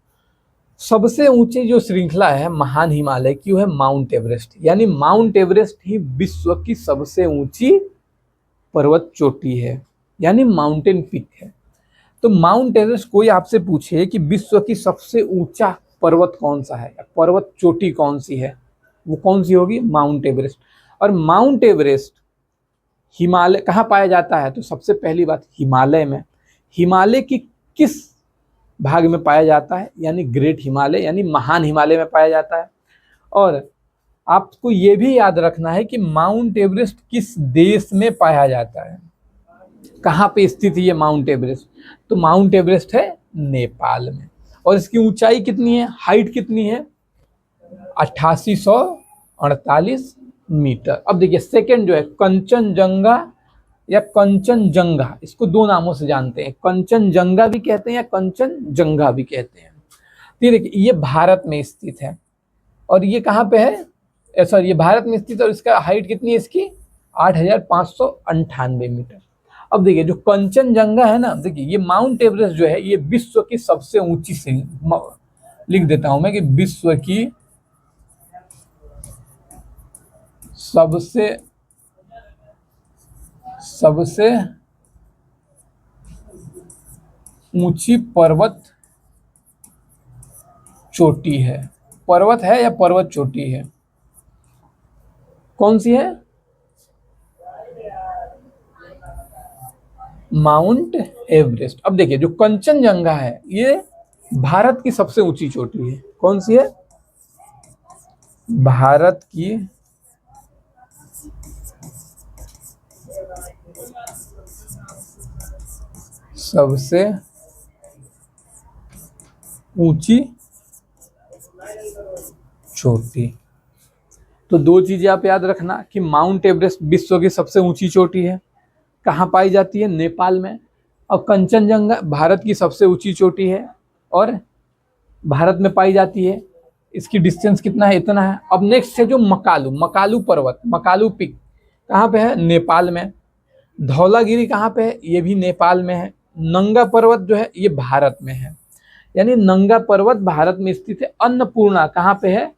सबसे ऊंची जो श्रृंखला है महान हिमालय की वो है माउंट एवरेस्ट, यानी माउंट एवरेस्ट ही विश्व की सबसे ऊंची पर्वत चोटी है, यानी माउंटेन पीक है। तो माउंट एवरेस्ट, कोई आपसे पूछे कि विश्व की सबसे ऊंचा पर्वत कौन सा है, पर्वत चोटी कौन सी है, वो कौन सी होगी? Mount Everest. और माउंट एवरेस्ट हिमालय कहाँ पाया जाता है? तो सबसे पहली बात हिमालय में। हिमालय की किस भाग में पाया जाता है? यानी ग्रेट हिमालय, यानी महान हिमालय में पाया जाता है। और आपको ये भी याद रखना है कि माउंट एवरेस्ट किस देश में पाया जाता है, कहाँ पे स्थित है ये माउंट एवरेस्ट? तो माउंट एवरेस्ट है नेपाल में। और इसकी ऊंचाई कितनी है, हाइट कितनी है? 8848 मीटर। अब देखिए सेकंड जो है कंचनजंगा या कंचनजंगा, इसको दो नामों से जानते हैं, कंचनजंगा भी कहते हैं या कंचनजंगा भी कहते हैं। तो देखिए ये भारत में स्थित है और ये कहाँ पे है? सॉरी, ये भारत में स्थित और इसका हाइट कितनी है इसकी? 8598 मीटर। अब देखिए जो कंचनजंगा है ना, देखिए ये माउंट एवरेस्ट जो है ये विश्व की सबसे ऊंची लिख देता हूं मैं कि विश्व की सबसे ऊंची पर्वत चोटी है। पर्वत है या पर्वत चोटी है? कौन सी है? Mount Everest. अब देखिए जो कंचनजंगा है ये भारत की सबसे ऊंची चोटी है। कौन सी है? भारत की सबसे ऊंची चोटी। तो दो चीजें आप याद रखना कि माउंट एवरेस्ट विश्व की सबसे ऊंची चोटी है, कहाँ पाई जाती है? नेपाल में। और कंचनजंगा भारत की सबसे ऊंची चोटी है और भारत में पाई जाती है। इसकी डिस्टेंस कितना है? इतना है। अब नेक्स्ट है जो मकालू पर्वत, मकालू पिक कहाँ पे है? नेपाल में। धौलागिरी कहाँ पे है? ये भी नेपाल में है। नंगा पर्वत जो है ये भारत में है, यानी नंगा पर्वत भारत में स्थित है। अन्नपूर्णा कहाँ पे है?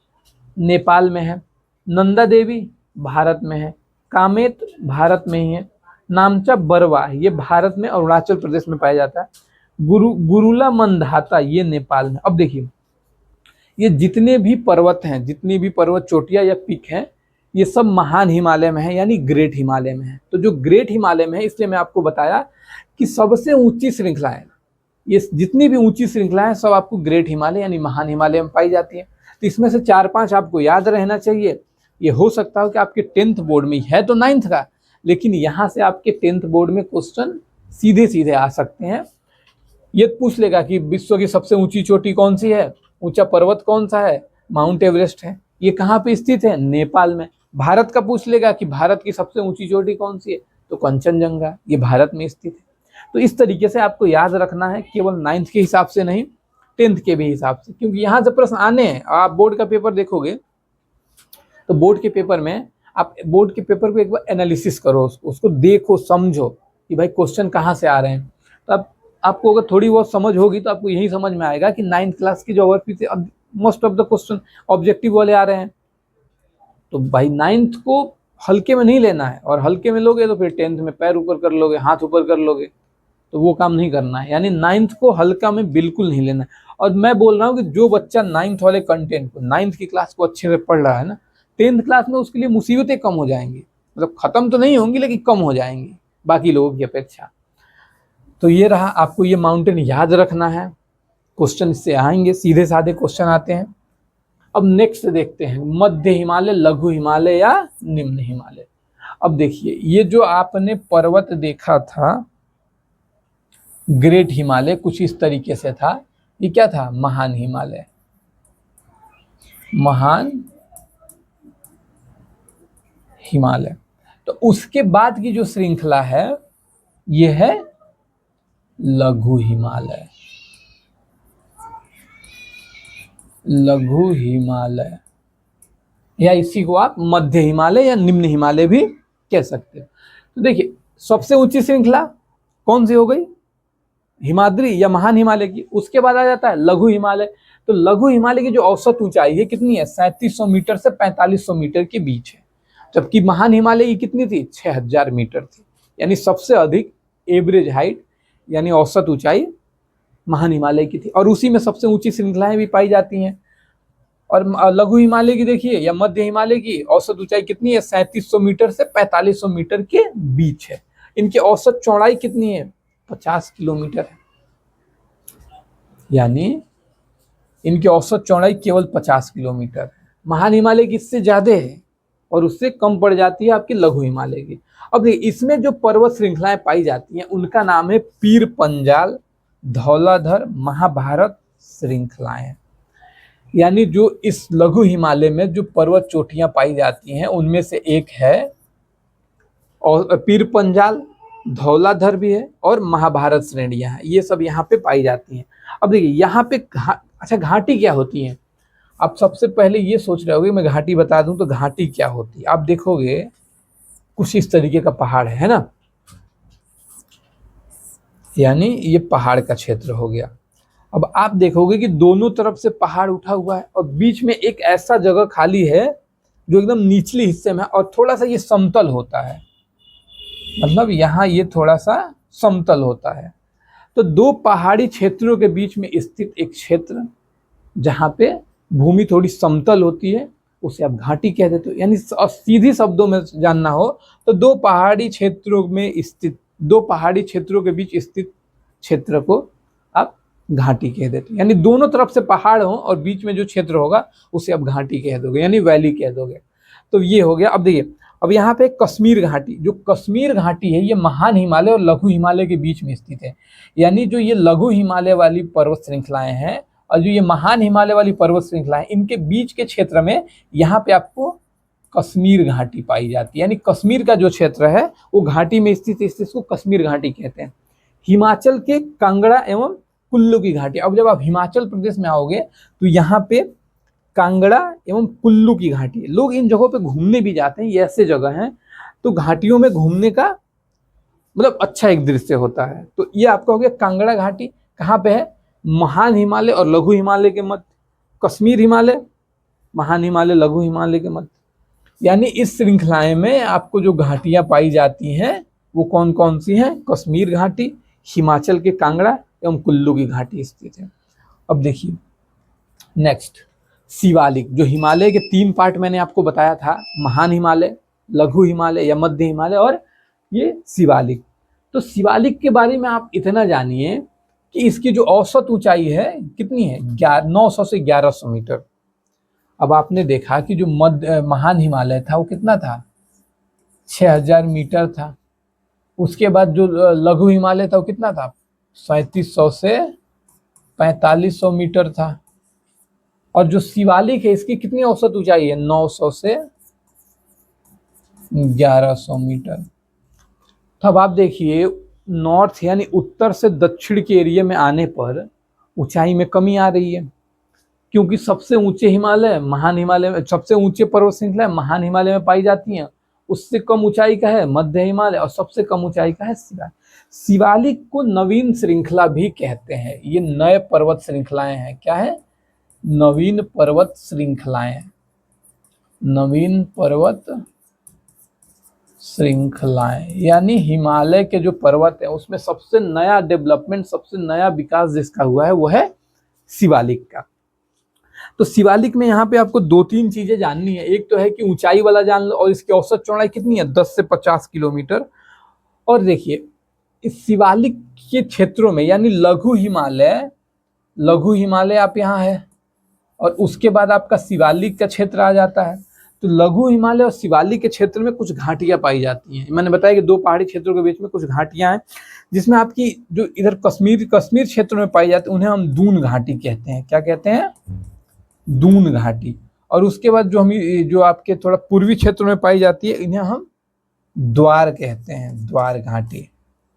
नेपाल में है। नंदा देवी भारत में है। कामेत भारत में ही है। नामचा बरवा है, ये भारत में अरुणाचल प्रदेश में पाया जाता है। गुरुला मंदाता ये नेपाल में। अब देखिए ये जितने भी पर्वत हैं, जितनी भी पर्वत चोटियां या पीक हैं, ये सब महान हिमालय में है, यानी ग्रेट हिमालय में है। तो जो ग्रेट हिमालय में है, इसलिए मैं आपको बताया कि सबसे ऊंची श्रृंखला है, ये जितनी भी ऊंची श्रृंखला है सब आपको ग्रेट हिमालय यानी महान हिमालय में पाई जाती है। तो इसमें से 4-5 आपको याद रहना चाहिए। ये हो सकता हो कि आपके 10th बोर्ड में है तो 9th का, लेकिन यहाँ से आपके 10th बोर्ड में क्वेश्चन सीधे सीधे आ सकते हैं। ये पूछ लेगा कि विश्व की सबसे ऊंची चोटी कौन सी है, ऊंचा पर्वत कौन सा है, माउंट एवरेस्ट है। ये कहाँ पे स्थित है, नेपाल में। भारत का पूछ लेगा कि भारत की सबसे ऊंची चोटी कौन सी है, तो कंचनजंगा, ये भारत में स्थित है। तो इस तरीके से आपको याद रखना है, केवल 9th के हिसाब से नहीं, 10th के भी हिसाब से, क्योंकि यहाँ से प्रश्न आने हैं। आप बोर्ड का पेपर देखोगे तो बोर्ड के पेपर में आप बोर्ड के पेपर को एक बार एनालिसिस करो, उसको देखो, समझो कि भाई क्वेश्चन कहाँ से आ रहे हैं। तो अब आपको अगर थोड़ी बहुत समझ होगी तो आपको यही समझ में आएगा कि 9th क्लास की ज्योग्राफी से अब most of the question objective वाले आ रहे हैं। तो भाई 9th को हल्के में नहीं लेना है, और हल्के में लोगे तो फिर 10th में पैर ऊपर कर लोगे, हाथ ऊपर कर लोगे, तो वो काम नहीं करना है। यानी 9th को हल्का में बिल्कुल नहीं लेना है। और मैं बोल रहा हूँ कि जो बच्चा 9th वाले कंटेंट को, 9th की क्लास को अच्छे से पढ़ रहा है ना, 10th क्लास में उसके लिए मुसीबतें कम हो जाएंगी, मतलब खत्म तो नहीं होंगी लेकिन कम हो जाएंगी बाकी लोगों की अपेक्षा। तो ये रहा, आपको ये माउंटेन याद रखना है। क्वेश्चन इससे आएंगे, सीधे साधे क्वेश्चन आते हैं। अब नेक्स्ट देखते हैं, मध्य हिमालय, लघु हिमालय या निम्न हिमालय। अब देखिए ये जो आपने पर्वत देखा था ग्रेट हिमालय, कुछ इस तरीके से था। ये क्या था, महान हिमालय। महान हिमालय। तो उसके बाद की जो श्रृंखला है ये है लघु हिमालय। लघु हिमालय, या इसी को आप मध्य हिमालय या निम्न हिमालय भी कह सकते हो। तो देखिए सबसे ऊंची श्रृंखला कौन सी हो गई, हिमाद्री या महान हिमालय की। उसके बाद आ जाता है लघु हिमालय। तो लघु हिमालय की जो औसत ऊंचाई है कितनी है, 3700 मीटर से 4500 मीटर के बीच है। जबकि महान हिमालय की कितनी थी, 6000 मीटर थी। यानी सबसे अधिक एवरेज हाइट यानी औसत ऊंचाई महान हिमालय की थी, और उसी में सबसे ऊंची श्रृंखलाएं भी पाई जाती हैं। और लघु हिमालय की देखिए या मध्य हिमालय की औसत ऊंचाई कितनी है, 3700 मीटर से 4500 मीटर के बीच है। इनकी औसत चौड़ाई कितनी है, 50 किलोमीटर है। यानी इनकी औसत चौड़ाई केवल 50 किलोमीटर है। महान हिमालय की इससे ज्यादा है और उससे कम पड़ जाती है आपकी लघु हिमालय की। अब देखिए इसमें जो पर्वत श्रृंखलाएं पाई जाती हैं उनका नाम है पीर पंजाल, धौलाधर, महाभारत श्रृंखलाएं। यानी जो इस लघु हिमालय में जो पर्वत चोटियां पाई जाती हैं उनमें से एक है और पीर पंजाल, धौलाधर भी है और महाभारत श्रेणियां हैं, ये सब यहाँ पे पाई जाती हैं। अब देखिए यहाँ पे अच्छा घाटी क्या होती है। आप सबसे पहले ये सोच रहे होगे मैं घाटी बता दूं तो घाटी क्या होती है। आप देखोगे कुछ इस तरीके का पहाड़ है ना, यानी ये पहाड़ का क्षेत्र हो गया। अब आप देखोगे कि दोनों तरफ से पहाड़ उठा हुआ है और बीच में एक ऐसा जगह खाली है जो एकदम निचले हिस्से में है और थोड़ा सा ये समतल होता है, मतलब यहाँ ये थोड़ा सा समतल होता है। तो दो पहाड़ी क्षेत्रों के बीच में स्थित एक क्षेत्र जहाँ पे भूमि थोड़ी समतल होती है उसे आप घाटी कह देते हो। यानी सीधी शब्दों में जानना हो तो दो पहाड़ी क्षेत्रों के बीच स्थित क्षेत्र को आप घाटी कह देते हो। यानी दोनों तरफ से पहाड़ हो और बीच में जो क्षेत्र होगा उसे आप घाटी कह दोगे, यानी वैली कह दोगे। तो ये हो गया। अब देखिए अब यहाँ पे कश्मीर घाटी, जो कश्मीर घाटी है ये महान हिमालय और लघु हिमालय के बीच में स्थित है। यानी जो ये लघु हिमालय वाली पर्वत श्रृंखलाएं हैं और जो ये महान हिमालय वाली पर्वत श्रृंखला है इनके बीच के क्षेत्र में यहाँ पे आपको कश्मीर घाटी पाई जाती है। यानी कश्मीर का जो क्षेत्र है वो घाटी में स्थित है, इसको कश्मीर घाटी कहते हैं। हिमाचल के कांगड़ा एवं कुल्लू की घाटी। अब जब आप हिमाचल प्रदेश में आओगे तो यहाँ पे कांगड़ा एवं कुल्लू की घाटी है। लोग इन जगहों पे घूमने भी जाते हैं, ये ऐसे जगह हैं तो घाटियों में घूमने का मतलब अच्छा एक दृश्य होता है। तो ये आपका हो गया कांगड़ा घाटी। कहाँ पे है, महान हिमालय और लघु हिमालय के मध्य। कश्मीर हिमालय, महान हिमालय, लघु हिमालय के मध्य। यानी इस श्रृंखलाएं में आपको जो घाटियां पाई जाती हैं वो कौन कौन सी हैं? कश्मीर घाटी, हिमाचल के कांगड़ा एवं कुल्लू की घाटी स्थित है। अब देखिए नेक्स्ट, शिवालिक, जो हिमालय के 3 पार्ट मैंने आपको बताया था, महान हिमालय, लघु हिमालय या मध्य हिमालय और ये शिवालिक। तो शिवालिक के बारे में आप इतना जानिए कि इसकी जो औसत ऊंचाई है कितनी है? 900 से 1100 मीटर। अब आपने देखा कि जो महान हिमालय था वो कितना था? 6000 मीटर था। उसके बाद जो लघु हिमालय था वो कितना था? 3700 से 4500 मीटर था। और जो शिवालिक है इसकी कितनी औसत ऊंचाई है? 900 से 1100 मीटर। तो अब आप देखिए नॉर्थ यानी उत्तर से दक्षिण के एरिया में आने पर ऊंचाई में कमी आ रही है, क्योंकि सबसे ऊंचे हिमालय महान हिमालय में, सबसे ऊंचे पर्वत श्रृंखला महान हिमालय में पाई जाती हैं। उससे कम ऊंचाई का है मध्य हिमालय और सबसे कम ऊंचाई का है शिवालिक। शिवालिक को नवीन श्रृंखला भी कहते हैं। ये नए पर्वत श्रृंखलाएं हैं। क्या है? नवीन पर्वत श्रृंखलाएं। नवीन पर्वत श्रृंखलाएं यानी हिमालय के जो पर्वत है उसमें सबसे नया डेवलपमेंट, सबसे नया विकास जिसका हुआ है वो है शिवालिक का। तो शिवालिक में यहाँ पे आपको 2-3 चीजें जाननी है। एक तो है कि ऊंचाई वाला जान लो, और इसकी औसत चौड़ाई कितनी है? 10 से 50 किलोमीटर। और देखिए इस शिवालिक के क्षेत्रों में यानी लघु हिमालय आप यहाँ है और उसके बाद आपका शिवालिक का क्षेत्र आ जाता है। तो लघु हिमालय और शिवालिक के क्षेत्र में कुछ घाटियां पाई जाती हैं। मैंने बताया कि 2 पहाड़ी क्षेत्रों के बीच में कुछ घाटियां हैं, जिसमें आपकी जो इधर कश्मीर क्षेत्र में पाई जाती है उन्हें हम दून घाटी कहते हैं। क्या कहते हैं? दून घाटी। और उसके बाद जो आपके थोड़ा पूर्वी क्षेत्र में पाई जाती है इन्हें हम द्वार कहते हैं, द्वार घाटी,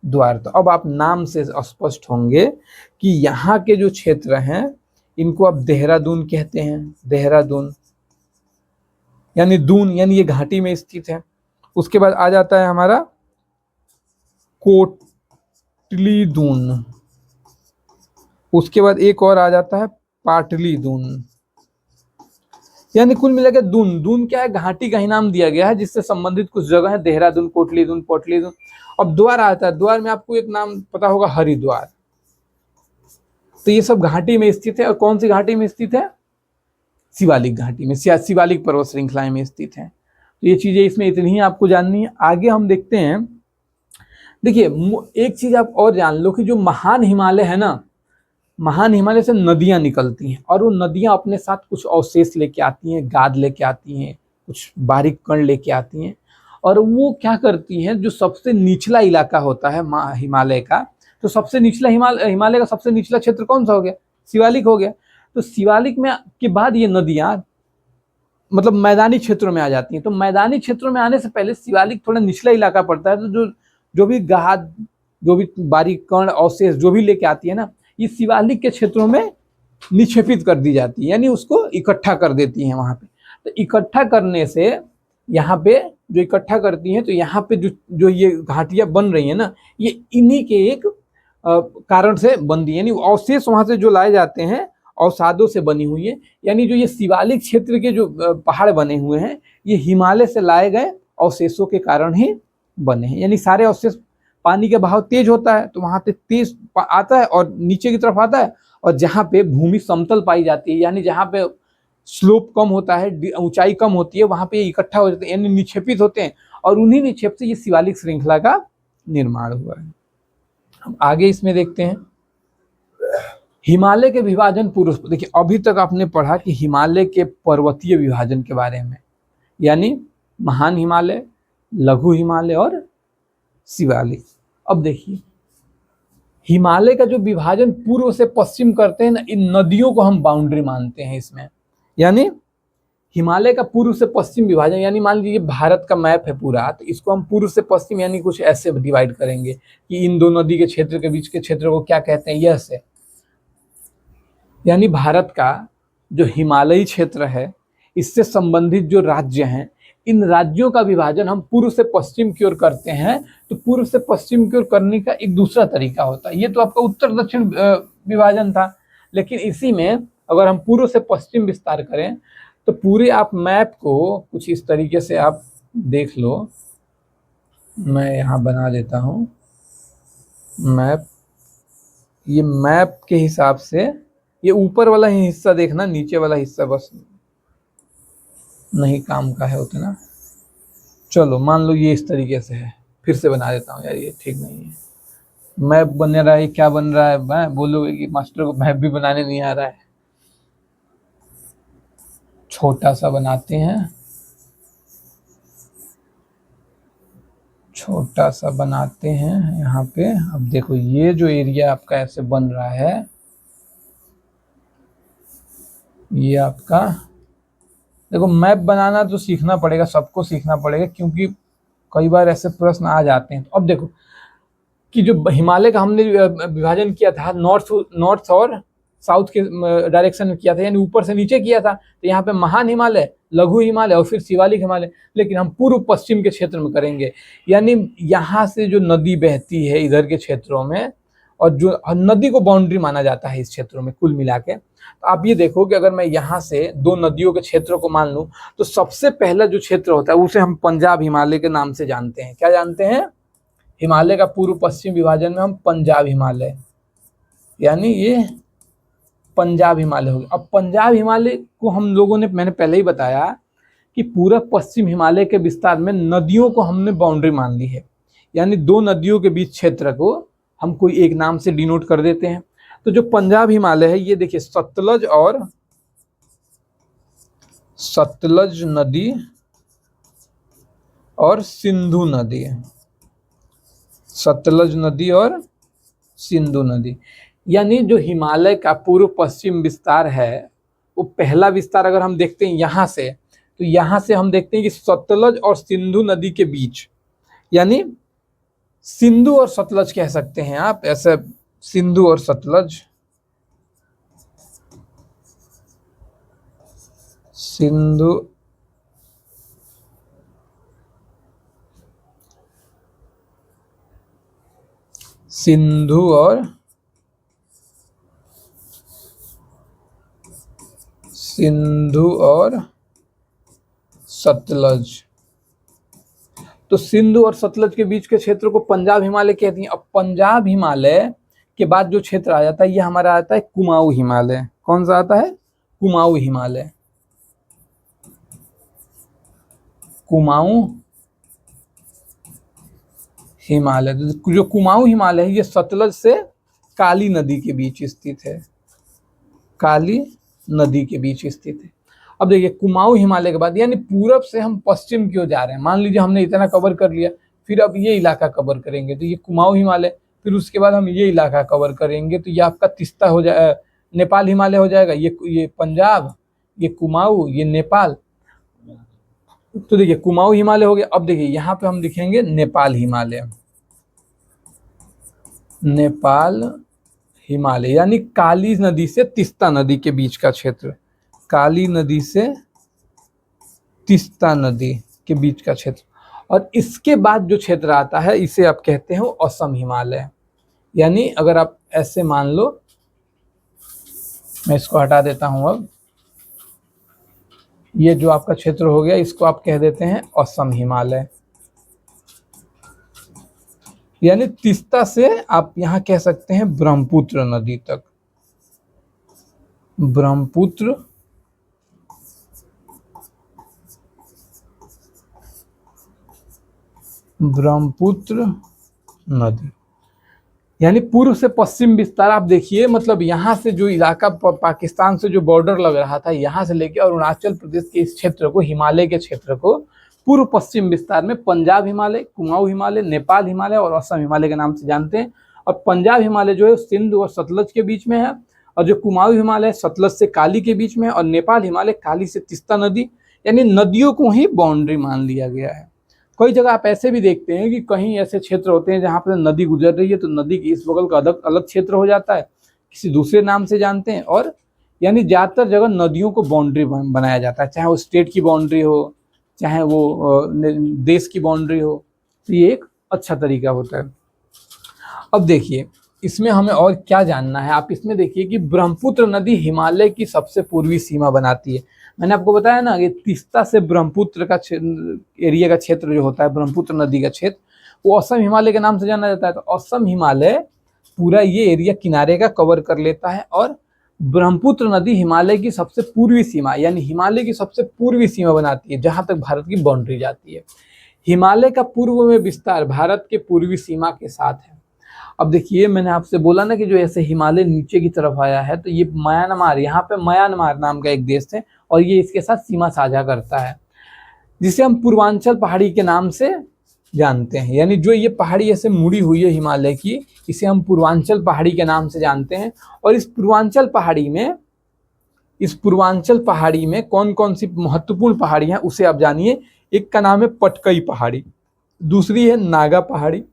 द्वार। तो अब आप नाम से स्पष्ट होंगे कि यहाँ के जो क्षेत्र हैं इनको आप देहरादून कहते हैं। देहरादून यानी दून यानी ये घाटी में स्थित है। उसके बाद आ जाता है हमारा कोटली दून। उसके बाद एक और आ जाता है पाटली दून। यानी कुल मिलाकर दून क्या है? घाटी का ही नाम दिया गया है जिससे संबंधित कुछ जगह है, देहरादून, कोटली दून, पोटली दून। अब द्वार आता है। द्वार में आपको एक नाम पता होगा, हरिद्वार। तो ये सब घाटी में स्थित है। और कौन सी घाटी में स्थित है? शिवालिक घाटी में, शिवालिक पर्वत श्रृंखलाएं में स्थित है। तो ये चीजें इसमें इतनी ही आपको जाननी है। आगे हम देखते हैं। देखिए एक चीज आप और जान लो कि जो महान हिमालय है ना, महान हिमालय से नदियां निकलती हैं और वो नदियां अपने साथ कुछ अवशेष लेके आती हैं, गाद लेके आती हैं, कुछ बारीक कण लेके आती हैं। और वो क्या करती हैं, जो सबसे निचला इलाका होता है हिमालय का, तो सबसे निचला हिमालय का सबसे निचला क्षेत्र कौन सा हो गया? शिवालिक हो गया। तो शिवालिक में के बाद ये नदियां मतलब मैदानी क्षेत्रों में आ जाती हैं। तो मैदानी क्षेत्रों में आने से पहले शिवालिक थोड़ा निचला इलाका पड़ता है। तो जो भी गाद, जो भी बारीक कण अवशेष जो भी लेके आती है ना, ये शिवालिक के क्षेत्रों में निक्षेपित कर दी जाती है, यानी उसको इकट्ठा कर देती हैं वहां पे। तो इकट्ठा करने से यहाँ पे जो इकट्ठा करती हैं, तो यहाँ पे जो ये घाटियां बन रही है ना, ये इन्हीं के एक कारण से बन दी, यानी अवशेष वहां से जो लाए जाते हैं अवसादों से बनी हुई है। यानी जो ये शिवालिक क्षेत्र के जो पहाड़ बने हुए हैं ये हिमालय से लाए गए अवशेषों के कारण ही बने हैं। यानी सारे अवशेष, पानी का बहाव तेज होता है तो वहां पे तेज आता है और नीचे की तरफ आता है, और जहाँ पे भूमि समतल पाई जाती है यानी जहाँ पे स्लोप कम होता है, ऊंचाई कम होती है, वहां पे इकट्ठा हो जाते हैं यानी निक्षेपित होते हैं, और उन्हीं निक्षेप से ये शिवालिक श्रृंखला का निर्माण हुआ है। हम आगे इसमें देखते हैं हिमालय के विभाजन पूर्व। देखिए अभी तक आपने पढ़ा कि हिमालय के पर्वतीय विभाजन के बारे में, यानी महान हिमालय, लघु हिमालय और शिवालिक। अब देखिए हिमालय का जो विभाजन पूर्व से पश्चिम करते हैं ना, इन नदियों को हम बाउंड्री मानते हैं इसमें। यानी हिमालय का पूर्व से पश्चिम विभाजन, यानी मान लीजिए भारत का मैप है पूरा, तो इसको हम पूर्व से पश्चिम यानी कुछ ऐसे डिवाइड करेंगे कि इन दो नदी के क्षेत्र के बीच के क्षेत्र को क्या कहते हैं, यह से। यानी भारत का जो हिमालयी क्षेत्र है इससे संबंधित जो राज्य हैं, इन राज्यों का विभाजन हम पूर्व से पश्चिम की ओर करते हैं। तो पूर्व से पश्चिम की ओर करने का एक दूसरा तरीका होता है। ये तो आपका उत्तर दक्षिण विभाजन था, लेकिन इसी में अगर हम पूर्व से पश्चिम विस्तार करें तो पूरे आप मैप को कुछ इस तरीके से आप देख लो। मैं यहाँ बना देता हूँ मैप। ये मैप के हिसाब से ये ऊपर वाला ही हिस्सा देखना, नीचे वाला हिस्सा बस नहीं काम का है उतना। चलो मान लो ये इस तरीके से है, फिर से बना देता हूँ यार, ये ठीक नहीं है। मैप बन रहा है, क्या बन रहा है, मैं बोलोगे कि मास्टर को मैप भी बनाने नहीं आ रहा है। छोटा सा बनाते हैं, छोटा सा बनाते हैं यहाँ पे। अब देखो ये जो एरिया आपका ऐसे बन रहा है, ये आपका देखो मैप बनाना तो सीखना पड़ेगा, सबको सीखना पड़ेगा, क्योंकि कई बार ऐसे प्रश्न आ जाते हैं। तो अब देखो कि जो हिमालय का हमने विभाजन किया था नॉर्थ और साउथ के डायरेक्शन में किया था, यानी ऊपर से नीचे किया था, तो यहाँ पे महान हिमालय, लघु हिमालय और फिर शिवालिक हिमालय। लेकिन हम पूर्व पश्चिम के क्षेत्र में करेंगे, यानी यहाँ से जो नदी बहती है इधर के क्षेत्रों में, और जो नदी को बाउंड्री माना जाता है इस क्षेत्रों में कुल मिला के। तो आप ये देखो कि अगर मैं यहाँ से दो नदियों के क्षेत्रों को मान लूँ, तो सबसे पहला जो क्षेत्र होता है उसे हम पंजाब हिमालय के नाम से जानते हैं। क्या जानते हैं? हिमालय का पूर्व पश्चिम विभाजन में हम पंजाब हिमालय, यानी ये पंजाब हिमालय हो गया। अब पंजाब हिमालय को हम लोगों ने, मैंने पहले ही बताया कि पूरा पश्चिम हिमालय के विस्तार में नदियों को हमने बाउंड्री मान ली है, यानी दो नदियों के बीच क्षेत्र को हम कोई एक नाम से डिनोट कर देते हैं। तो जो पंजाब हिमालय है, ये देखिए सतलज नदी और सिंधु नदी, सतलज नदी और सिंधु नदी, यानी जो हिमालय का पूर्व पश्चिम विस्तार है, वो पहला विस्तार अगर हम देखते हैं यहाँ से, तो यहाँ से हम देखते हैं कि सतलज और सिंधु नदी के बीच, यानी सिंधु और सतलज कह सकते हैं आप ऐसे, सिंधु और सतलज, सिंधु और सतलज। तो सिंधु और सतलज के बीच के क्षेत्र को पंजाब हिमालय कहती हैं। अब पंजाब हिमालय के बाद जो क्षेत्र आ जाता है, ये हमारा आता है कुमाऊं हिमालय। कौन सा आता है? कुमाऊं हिमालय। कुमाऊं हिमालय, जो कुमाऊं हिमालय है, ये सतलज से काली नदी के बीच स्थित है, काली नदी के बीच स्थित है। अब देखिए कुमाऊं हिमालय के बाद, यानी पूरब से हम पश्चिम की ओर जा रहे हैं। मान लीजिए हमने इतना कवर कर लिया, फिर अब ये इलाका कवर करेंगे, तो ये कुमाऊं हिमालय, फिर उसके बाद हम ये इलाका कवर करेंगे, तो ये आपका तीस्ता हो जाए, नेपाल हिमालय हो जाएगा। ये पंजाब, ये कुमाऊं, ये नेपाल। तो देखिए कुमाऊं हिमालय हो गया। अब देखिए यहाँ पे हम लिखेंगे नेपाल हिमालय, नेपाल हिमालय, यानी काली नदी से तीस्ता नदी के बीच का क्षेत्र, काली नदी से तीस्ता नदी के बीच का क्षेत्र। और इसके बाद जो क्षेत्र आता है, इसे आप कहते हैं असम हिमालय। यानी अगर आप ऐसे मान लो, मैं इसको हटा देता हूं, अब ये जो आपका क्षेत्र हो गया, इसको आप कह देते हैं असम हिमालय। यानी तीस्ता से आप यहां कह सकते हैं ब्रह्मपुत्र नदी तक, ब्रह्मपुत्र नदी, यानी पूर्व से पश्चिम विस्तार। आप देखिए, मतलब यहाँ से जो इलाका पाकिस्तान से जो बॉर्डर लग रहा था, यहाँ से लेके और अरुणाचल प्रदेश के इस क्षेत्र को, हिमालय के क्षेत्र को, पूर्व पश्चिम विस्तार में पंजाब हिमालय, कुमाऊं हिमालय, नेपाल हिमालय और असम हिमालय के नाम से जानते हैं। और पंजाब हिमालय जो है सिंधु और सतलज के बीच में है, और जो कुमाऊं हिमालय सतलज से काली के बीच में है, और नेपाल हिमालय काली से तीस्ता नदी, यानी नदियों को ही बाउंड्री मान लिया गया है। कई जगह आप ऐसे भी देखते हैं कि कहीं ऐसे क्षेत्र होते हैं जहाँ पर नदी गुजर रही है, तो नदी के इस बगल का अलग अलग क्षेत्र हो जाता है, किसी दूसरे नाम से जानते हैं। और यानी ज़्यादातर जगह नदियों को बाउंड्री बनाया जाता है, चाहे वो स्टेट की बाउंड्री हो, चाहे वो देश की बाउंड्री हो। तो ये एक अच्छा तरीका होता है। अब देखिए इसमें हमें और क्या जानना है। आप इसमें देखिए कि ब्रह्मपुत्र नदी हिमालय की सबसे पूर्वी सीमा बनाती है। मैंने आपको बताया ना कि तीस्ता से ब्रह्मपुत्र का एरिया का क्षेत्र जो होता है, ब्रह्मपुत्र नदी का क्षेत्र, वो असम हिमालय के नाम से जाना जाता है। तो असम हिमालय पूरा ये एरिया किनारे का कवर कर लेता है। और ब्रह्मपुत्र नदी हिमालय की सबसे पूर्वी सीमा, यानी हिमालय की सबसे पूर्वी सीमा बनाती है, जहां तक भारत की बाउंड्री जाती है। हिमालय का पूर्व में विस्तार भारत के पूर्वी सीमा के साथ है। अब देखिए, मैंने आपसे बोला ना कि जो ऐसे हिमालय नीचे की तरफ आया है, तो ये म्यांमार, यहाँ पे म्यांमार नाम का एक देश है और ये इसके साथ सीमा साझा करता है, जिसे हम पूर्वांचल पहाड़ी के नाम से जानते हैं। यानी जो ये पहाड़ी ऐसे मुड़ी हुई है हिमालय की, इसे हम पूर्वांचल पहाड़ी के नाम से जानते हैं। और इस पूर्वांचल पहाड़ी में कौन कौन सी महत्वपूर्ण पहाड़ी हैं उसे आप जानिए। एक का नाम है पटकई पहाड़ी, दूसरी है नागा पहाड़ी,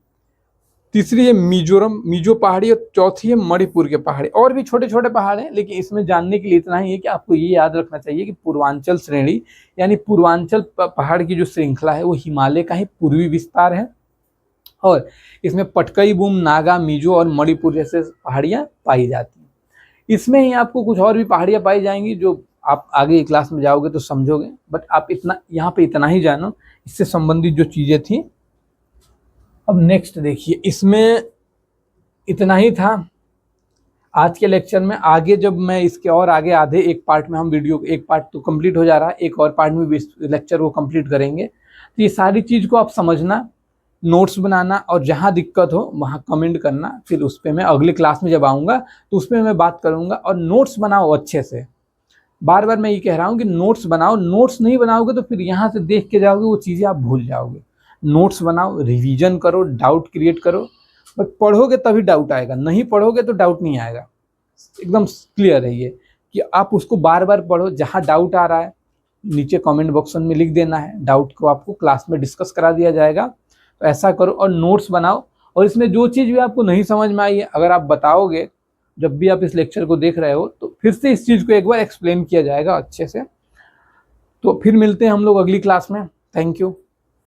तीसरी है मिजो पहाड़ी और चौथी है मणिपुर के पहाड़ी। और भी छोटे छोटे पहाड़ हैं, लेकिन इसमें जानने के लिए इतना ही है कि आपको ये याद रखना चाहिए कि पूर्वांचल श्रेणी यानी पूर्वांचल पहाड़ की जो श्रृंखला है वो हिमालय का ही पूर्वी विस्तार है। और इसमें पटकई बूम, नागा, मिजो और मणिपुर जैसे पहाड़ियाँ पाई जाती हैं। इसमें ही आपको कुछ और भी पहाड़ियाँ पाई जाएंगी जो आप आगे क्लास में जाओगे तो समझोगे, बट आप इतना यहाँ पे इतना ही जानो इससे संबंधित जो चीज़ें थी। अब नेक्स्ट देखिए, इसमें इतना ही था आज के लेक्चर में। आगे जब मैं इसके और आगे आधे एक पार्ट में हम वीडियो, एक पार्ट तो कंप्लीट हो जा रहा है, एक और पार्ट में भी लेक्चर को कंप्लीट करेंगे। तो ये सारी चीज़ को आप समझना, नोट्स बनाना, और जहाँ दिक्कत हो वहाँ कमेंट करना। फिर उस पर मैं अगले क्लास में जब आऊँगा तो उसमें मैं बात करूँगा। और नोट्स बनाओ अच्छे से, बार बार मैं ये कह रहा हूँ कि नोट्स बनाओ। नोट्स नहीं बनाओगे तो फिर यहाँ से देख के जाओगे, वो चीज़ें आप भूल जाओगे। नोट्स बनाओ, रिवीजन करो, डाउट क्रिएट करो। बट पढ़ोगे तभी डाउट आएगा, नहीं पढ़ोगे तो डाउट नहीं आएगा। एकदम क्लियर है ये कि आप उसको बार बार पढ़ो। जहाँ डाउट आ रहा है नीचे कमेंट बॉक्स में लिख देना है, डाउट को आपको क्लास में डिस्कस करा दिया जाएगा। तो ऐसा करो और नोट्स बनाओ। और इसमें जो चीज़ भी आपको नहीं समझ में आई है, अगर आप बताओगे जब भी आप इस लेक्चर को देख रहे हो, तो फिर से इस चीज़ को एक बार एक्सप्लेन किया जाएगा अच्छे से। तो फिर मिलते हैं हम लोग अगली क्लास में। Thank you.